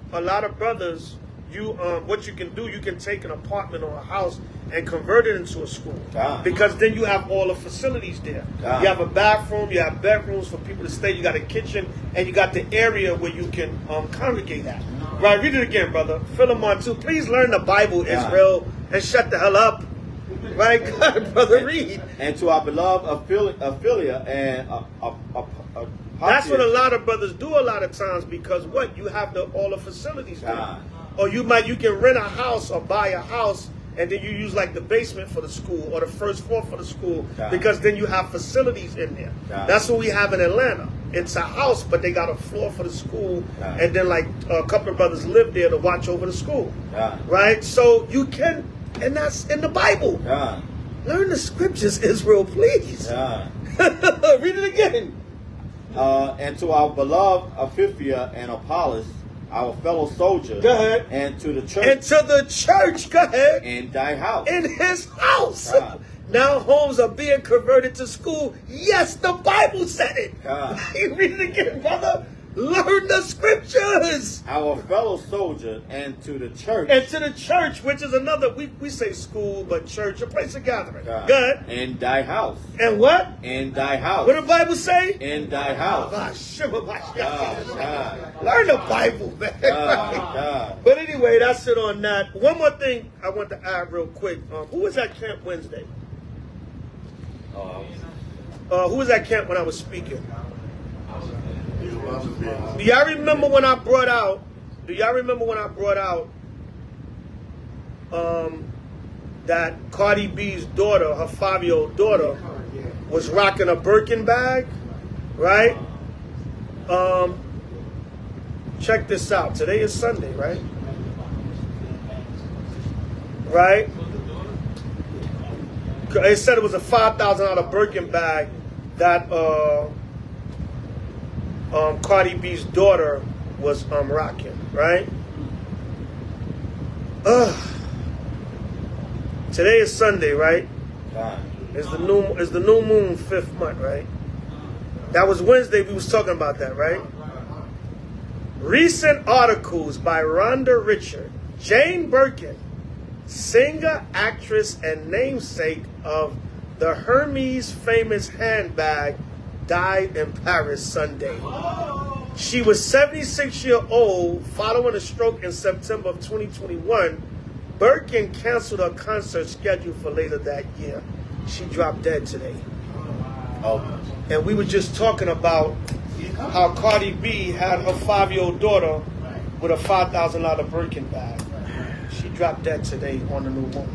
you what you can do, you can take an apartment or a house and convert it into a school. Because then you have all the facilities there. You have a bathroom, you have bedrooms for people to stay, you got a kitchen, and you got the area where you can congregate at. Right, read it again, brother. Philemon 2. Please learn the Bible, Israel, and shut the hell up. Right, God, brother, read. And to our beloved Aphilia and that's what a lot of brothers do a lot of times, because what? You have all the facilities there. Or you can rent a house or buy a house, and then you use like the basement for the school or the first floor for the school, because then you have facilities in there. That's what we have in Atlanta. It's a house, but they got a floor for the school, and then like a couple of brothers live there to watch over the school. Right? So you can, and that's in the Bible. Learn the scriptures, Israel, please. Read it again. And to our beloved Apithia and Apollos, our fellow soldiers. Go ahead. And to the church. And to the church. Go ahead. In thy house. In his house. Now homes are being converted to school. Yes, the Bible said it. Read it again, brother. Learn the scriptures. Our fellow soldier and to the church. And to the church, which is another, we say school, but church, a place of gathering. Good. In thy house. And what? In thy house. What the Bible say? In thy house. Learn the Bible, man. But anyway, that's it on that. One more thing I want to add real quick. Who was at Camp Wednesday? Who was at camp when I was speaking? Do y'all remember when I brought out? That Cardi B's daughter, her 5-year-old daughter, was rocking a Birkin bag, right? Check this out. Today is Sunday, right? Right? It said it was a $5,000 Birkin bag that Cardi B's daughter was rocking, right? Today is Sunday, right? It's the new moon, 5th month, right? That was Wednesday. We was talking about that, right? Recent articles by Rhonda Richard, Jane Birkin, singer, actress, and namesake of the Hermes famous handbag, died in Paris Sunday. She was 76-year-old following a stroke in September of 2021. Birkin canceled her concert scheduled for later that year. She dropped dead today. And we were just talking about how Cardi B had her 5-year-old daughter with a $5,000 Birkin bag. She dropped dead today on the new moon.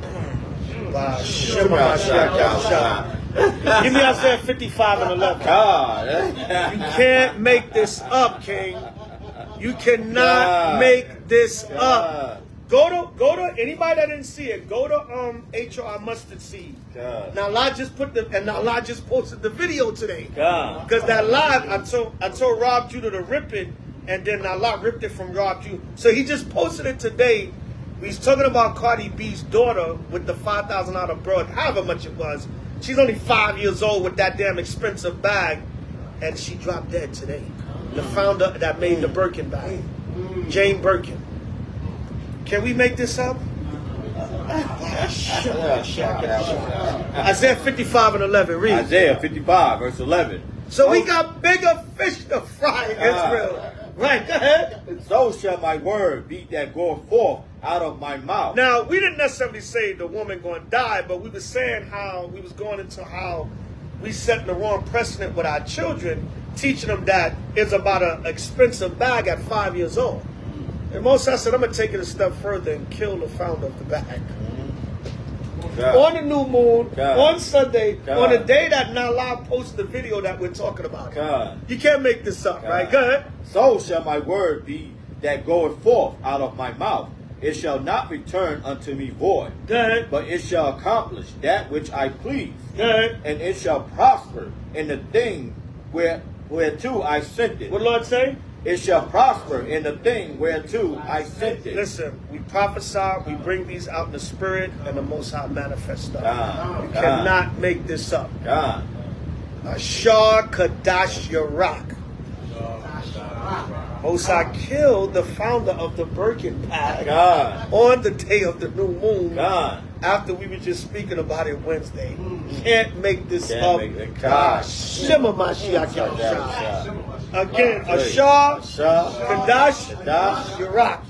Give me Isaiah 55 and 11. God. You can't make this up, King. You cannot make this up. Go to anybody that didn't see it. Go to H.O.I. mustard seed. Now Allah just Allah just posted the video today. Because that live, I told Rob Judah to rip it, and then Allah ripped it from Rob Judah. So he just posted it today. He's talking about Cardi B's daughter with the $5,000 broad, however much it was. She's only 5 years old with that damn expensive bag, and she dropped dead today. The founder that made the Birkin bag, Jane Birkin. Can we make this up? Isaiah 55 and 11. Read. Isaiah 55, verse 11. So we got bigger fish to fry in Israel. Right, go ahead. So shall my word be that goeth forth out of my mouth. Now, we didn't necessarily say the woman going to die, but we were saying how we was going into how we setting the wrong precedent with our children, teaching them that it's about an expensive bag at 5 years old. And Moses said, I'm going to take it a step further and kill the founder of the bag. On the new moon, on Sunday, on the day that Nala posted the video that we're talking about. You can't make this up, right? Go ahead. So shall my word be that goeth forth out of my mouth. It shall not return unto me void, but it shall accomplish that which I please, and it shall prosper in the thing whereto I sent it. What the Lord say? It shall prosper in the thing whereto I sent it. Listen, we prophesy, we bring these out in the spirit, and the Most High manifests stuff. You cannot make this up. Ashar Kadash Yarak. Most High killed the founder of the Birkin bag on the day of the new moon. After we were just speaking about it Wednesday. Can't make this up. Shema Mashiach Yahushua. Again, Ashar, Kadash, Yarak.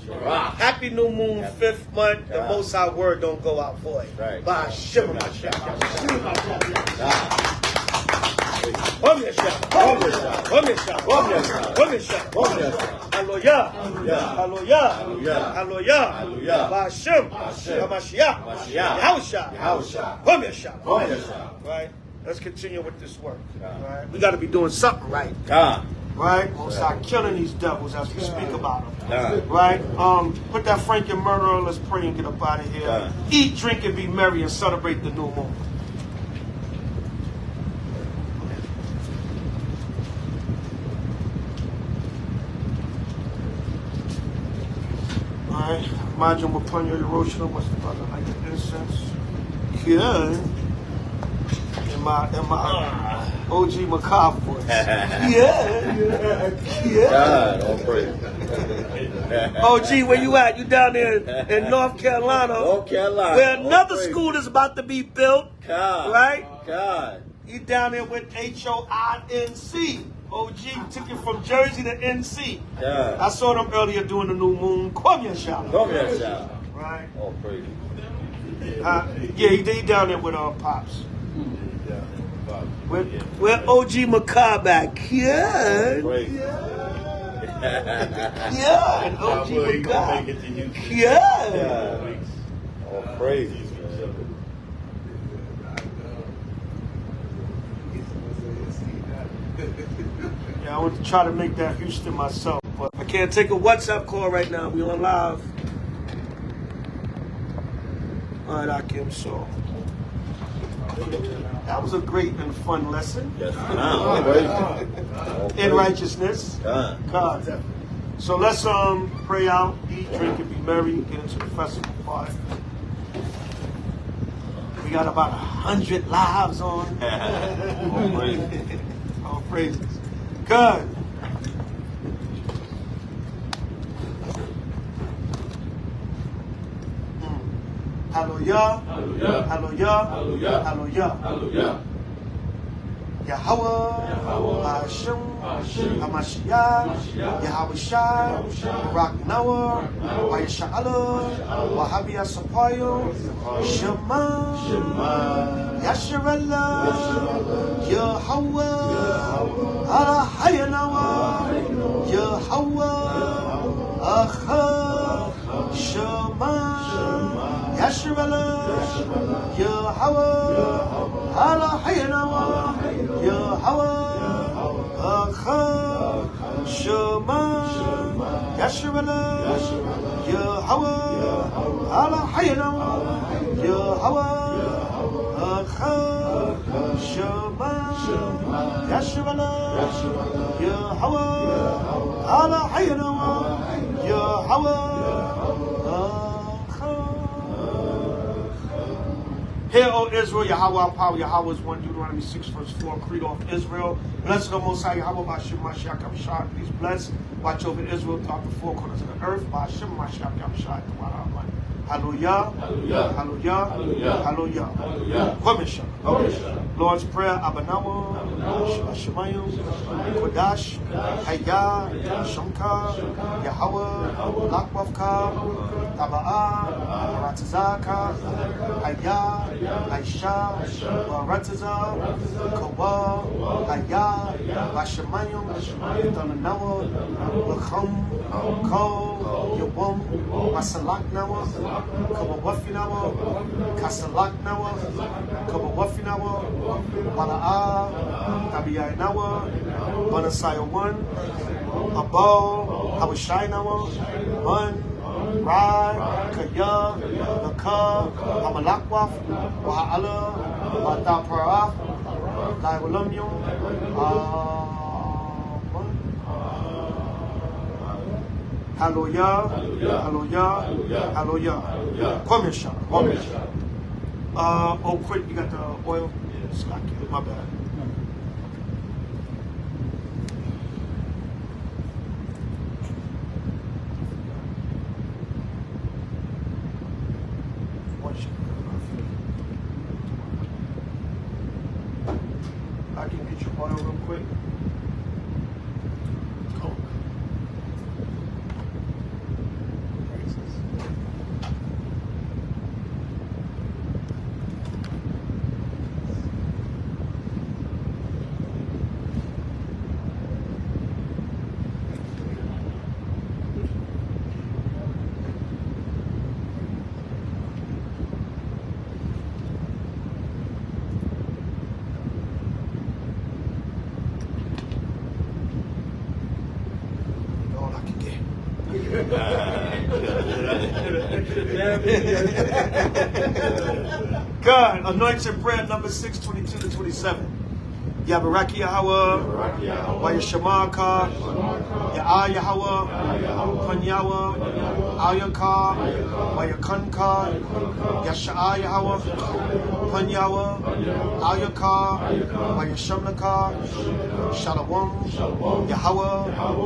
Happy new moon, 5th month. The Most High word don't go out void. By Shema Mashiach. Hallelujah. Hallelujah. Hallelujah. Ba'ashem. Hamashiach. Yahushua. Right? Let's continue with this work. Right? We got to be doing something right. Right? We'll start killing these devils as we speak about them. Right? Put that Franken murderer. Let's pray and get up out of here. Eat, drink, and be merry and celebrate the new moon. Alright, imagine upon your erosion what's the brother like the incense. Yeah. In my OG Macabre voice. God, all praise. OG, where you at? You down there in North Carolina. Where another school is about to be built. Right? You down there with H.O.I. OG took it from Jersey to NC. I saw them earlier doing the new moon. Right? All praise. Yeah, he down there with Pops. Where OG Macabre at? Yeah. And OG Macabre. Yeah. All praise. Yeah, I want to try to make that Houston myself, but I can't take a WhatsApp call right now. We on live. All right, Akim, so that was a great and fun lesson. In righteousness. God. So let's pray out, eat, drink, and be merry, get into the festival part. We got about 100 lives on. All praises. Good. Hallelujah. Hallelujah. Hallelujah. Yahweh, Hashem, Hamashiach, Yahushua, Raknawa, Wayasha'ala, Wahabia Sapayo, Shema, Yasharallah, Yahweh, Alahayanawa, Yahweh, Acha, Shema, Yashirala, Yahweh, Ala Hayanawa, Yahweh, Acha, Shema, Yashirala, Yahweh, Ala Hayanawa, Yahweh, Acha, Shema, Yashirala, Yahweh, Ala Hayanawa, Yahweh. Hear, O Israel, Yahweh our power, Yahweh is one. Deuteronomy 6 verse 4, creed off Israel. Blessed the Most High, Yahweh, by Hashem, Mashiach, Abishai. Please bless, watch over Israel throughout the four corners of the earth. By Hashem, Mashiach, Abishai, throughout our life. Hallelujah, hallelujah, hallelujah, hallelujah. Lord's Prayer, Abanawa, Shemayim, Kodash, Hayah, Shamka, Yahweh, Lakwavka, Taba'ah, Ratazaka, Hayah, Aisha, Rataza, Kawa, Hayah, Bashemayim, Tananawa, Lacham, Ko, Yawam, Masalak Nawa, Kabawafinawa, Kasalak Nawa, Kabawafinawa, Wala'ah, Tabiyai Nawa, Banasaya 1, Abo, Hawashai Nawa, Man, Rai, Kaya, Laka, Hamalakwaf, Wa'ala, Wa'ataparaf, Laiwalamyum, Hallelujah, hallelujah, hallelujah. Kwamisha. Oh, quick, you got the oil? Slack it, my bad. I can get your oil real quick. God, anointed prayer number 622 to 27. Yabaraki Yahweh, Wayashamaka, Ya'a Yahweh, Panyawa, Ayaka, Wayakanka, Yasha'a Yahweh, Panyawa, Ayaka, Wayashamnaka, Shalom, Yahweh,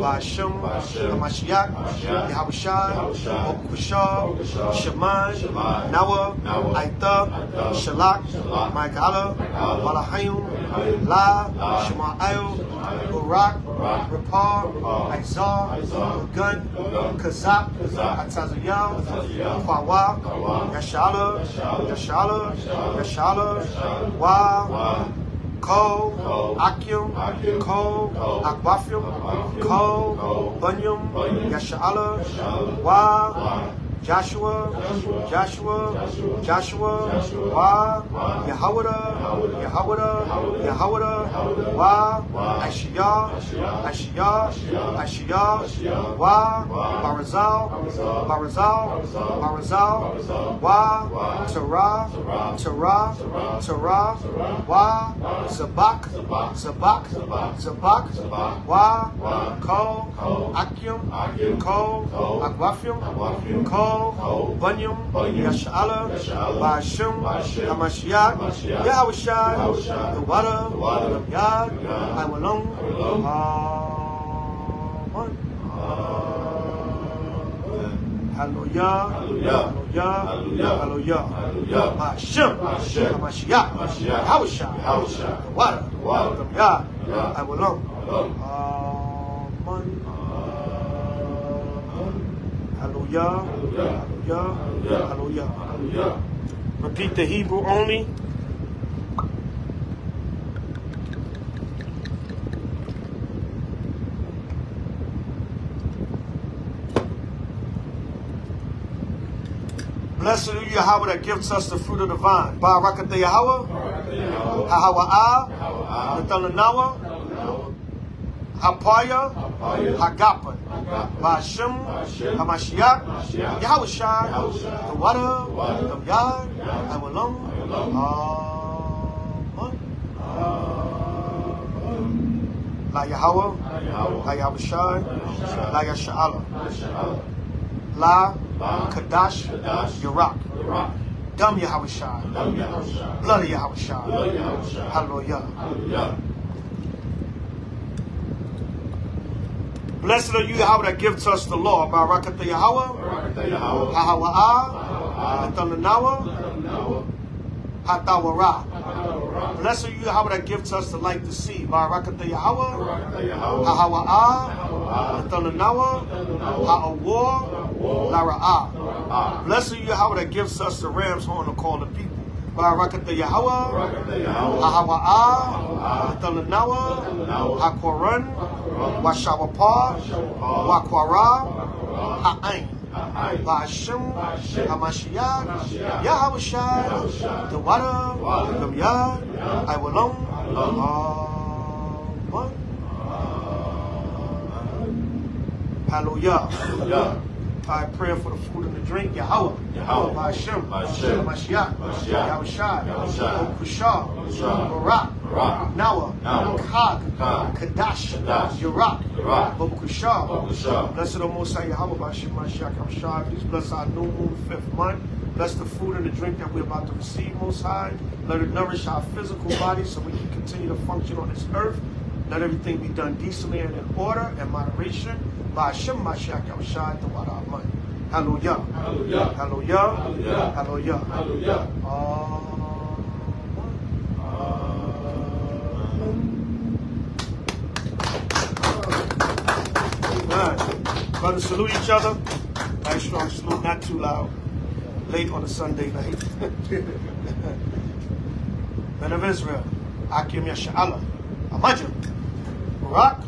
Ba'ashem, Hamashiach, Yahushai, Okusha, Sheman, Nawa, Aita, Shalak, Maikala, Walahayim, La, Shema'el, Barak, Rapar, Aizar, Gun, Kazak, Atazayah, Kwawa, Yashala, Wa, Ko, Akim, Ko, Akwafim, Ko, Bunyum, Yashala, Wa, Joshua, Wa, Yahweh, Wa, Ashiyah, Wa, Barazal, Wa, Torah, Wa, Zabach, Wa, Ko, Akim, Ko, Akwafim, Ko, Bunyum, Yashala, Ba'ashem, Hamashiach, Yahushai, the water, Yad, Iwalon, Hallelujah, Ba'ashem, Hamashiach, Yahushai, the water, Yad, Iwalon, Hallelujah. Repeat the Hebrew only. Blessed are you, Yahweh, that gives us the fruit of the vine. Barakatah Yahweh. Hahawa'ah. Natalanawa. Hapaya. Hagapa. Ba'ashem. Hamashiach. Yahweh Shai. The water. The yard. I will alone. La Yahweh. La Yahweh Shai. La Yasha'ala. La Kadash Yarak. Dam Yahweh Shai. Blood of Yahweh Shai. Hallelujah. Blessed are you, Yahweh, that gives us the law. Barakatah Yahweh. Hahawa'ah. Natalanawa. Hatawara. Blessed are you, Yahweh, that gives us the light to see. Barakatah Yahweh. Hahawa'ah. Natalanawa. Ha'awar. Lara'ah. Blessed are you, Yahweh, that gives us the ram's horn to call the people. Barakatah Yahweh. Hahawa'ah. Natalanawa. Hakoran. Washawapah. Wakwara. Ha'ain. Ba'ashem. Hamashiach. Yahweh Shai. The water. The yard. I will alone. Hallelujah. I pray for the food and the drink. Yahweh. Ba'ashem. Hamashiach. Yahweh Shai. Kushah. Barak. Noah. Kag. Kadash. Yarak. Kushah. Blessed the Most High Yahweh. Ba'ashem. Hamashiach. Yahweh Shai. Please bless our new moon, 5th month. Bless the food and the drink that we're about to receive, Most High. Let it nourish our physical body so we can continue to function on this earth. Let everything be done decently and in order and moderation. Ba'ashem Mashiach Yahweh Shai, the water of money. Hallelujah. Hallelujah. Hallelujah. Hallelujah. Hallelujah. Brothers, salute each other. Nice strong salute, not too loud. Late on a Sunday night. Men of Israel, Akim Yasha'ala, Amajim, Barak,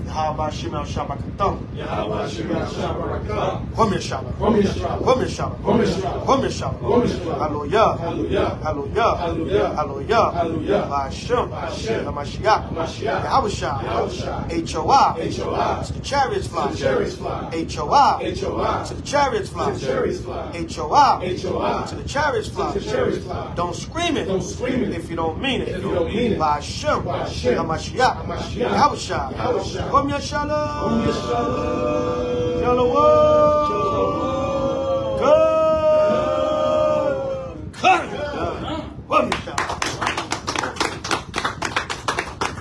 Yahweh Shemel Shabakatam, Yahweh Shemel Shabakatam, Hom Yashala, Hom Yashala, Hom Yashala, Hom Yashala, Hom Yashala, Hallelujah, Hallelujah, Hallelujah, Hallelujah, Hallelujah, Hallelujah, Ba'ashem, Hamashiach, Yahweh Shai, H.O.I, to the chariots fly, H.O.I, to the chariots fly, H.O.I, to the chariots fly. Don't scream it if you don't mean it. Ba'ashem, Hamashiach, Yahweh Shai, Hom Yashala, Shalom, good, Hom Yashala,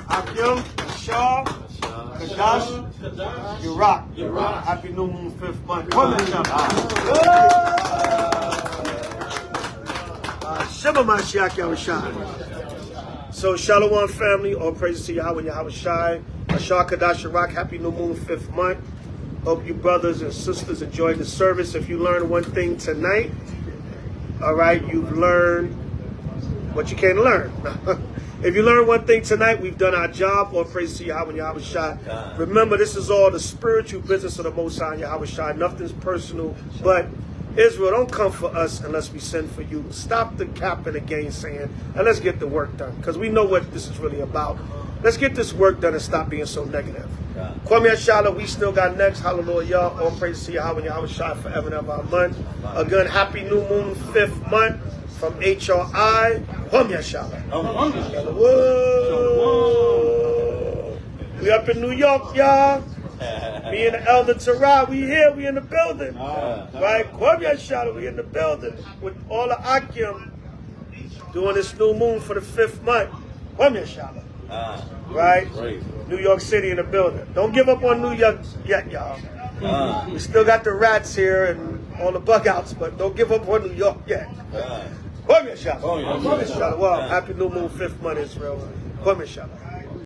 Akim, Shah, Kadash, Yarak. Happy New Moon, 5th month. Hom Yashala. Shema Mashiach Yahweh Shai. So, Shalom family, all praises to Yahweh, Yahweh Shai. Ashar Kadash Yarak, Happy New Moon, 5th month. Hope you brothers and sisters enjoyed the service. If you learned one thing tonight, all right, you've learned what you can learn. If you learn one thing tonight, we've done our job. All praise to Yahweh, Yahweh Shai. Remember, this is all the spiritual business of the Most High, Yahweh Shai. Nothing's personal, but Israel, don't come for us unless we send for you. Stop the cap and the gainsaying, and let's get the work done, because we know what this is really about. Let's get this work done and stop being so negative. Kwame Ashala, we still got next. Hallelujah. All praise to Yahweh, Yahweh Shai forever and ever. Amen. Again, Happy New Moon, 5th month from H.O.I. Kwame Ashala. We up in New York, y'all. Me and the Elder Torah, we here, we in the building. Right? Kwame Ashala, we in the building with all the Akim doing this new moon for the 5th month. Kwame Ashala. Right? New York City in the building. Don't give up on New York yet, y'all. We still got the rats here and all the bug outs, but don't give up on New York yet. Kwame Ashala. Happy New Moon, 5th month, Israel. Kwame Ashala.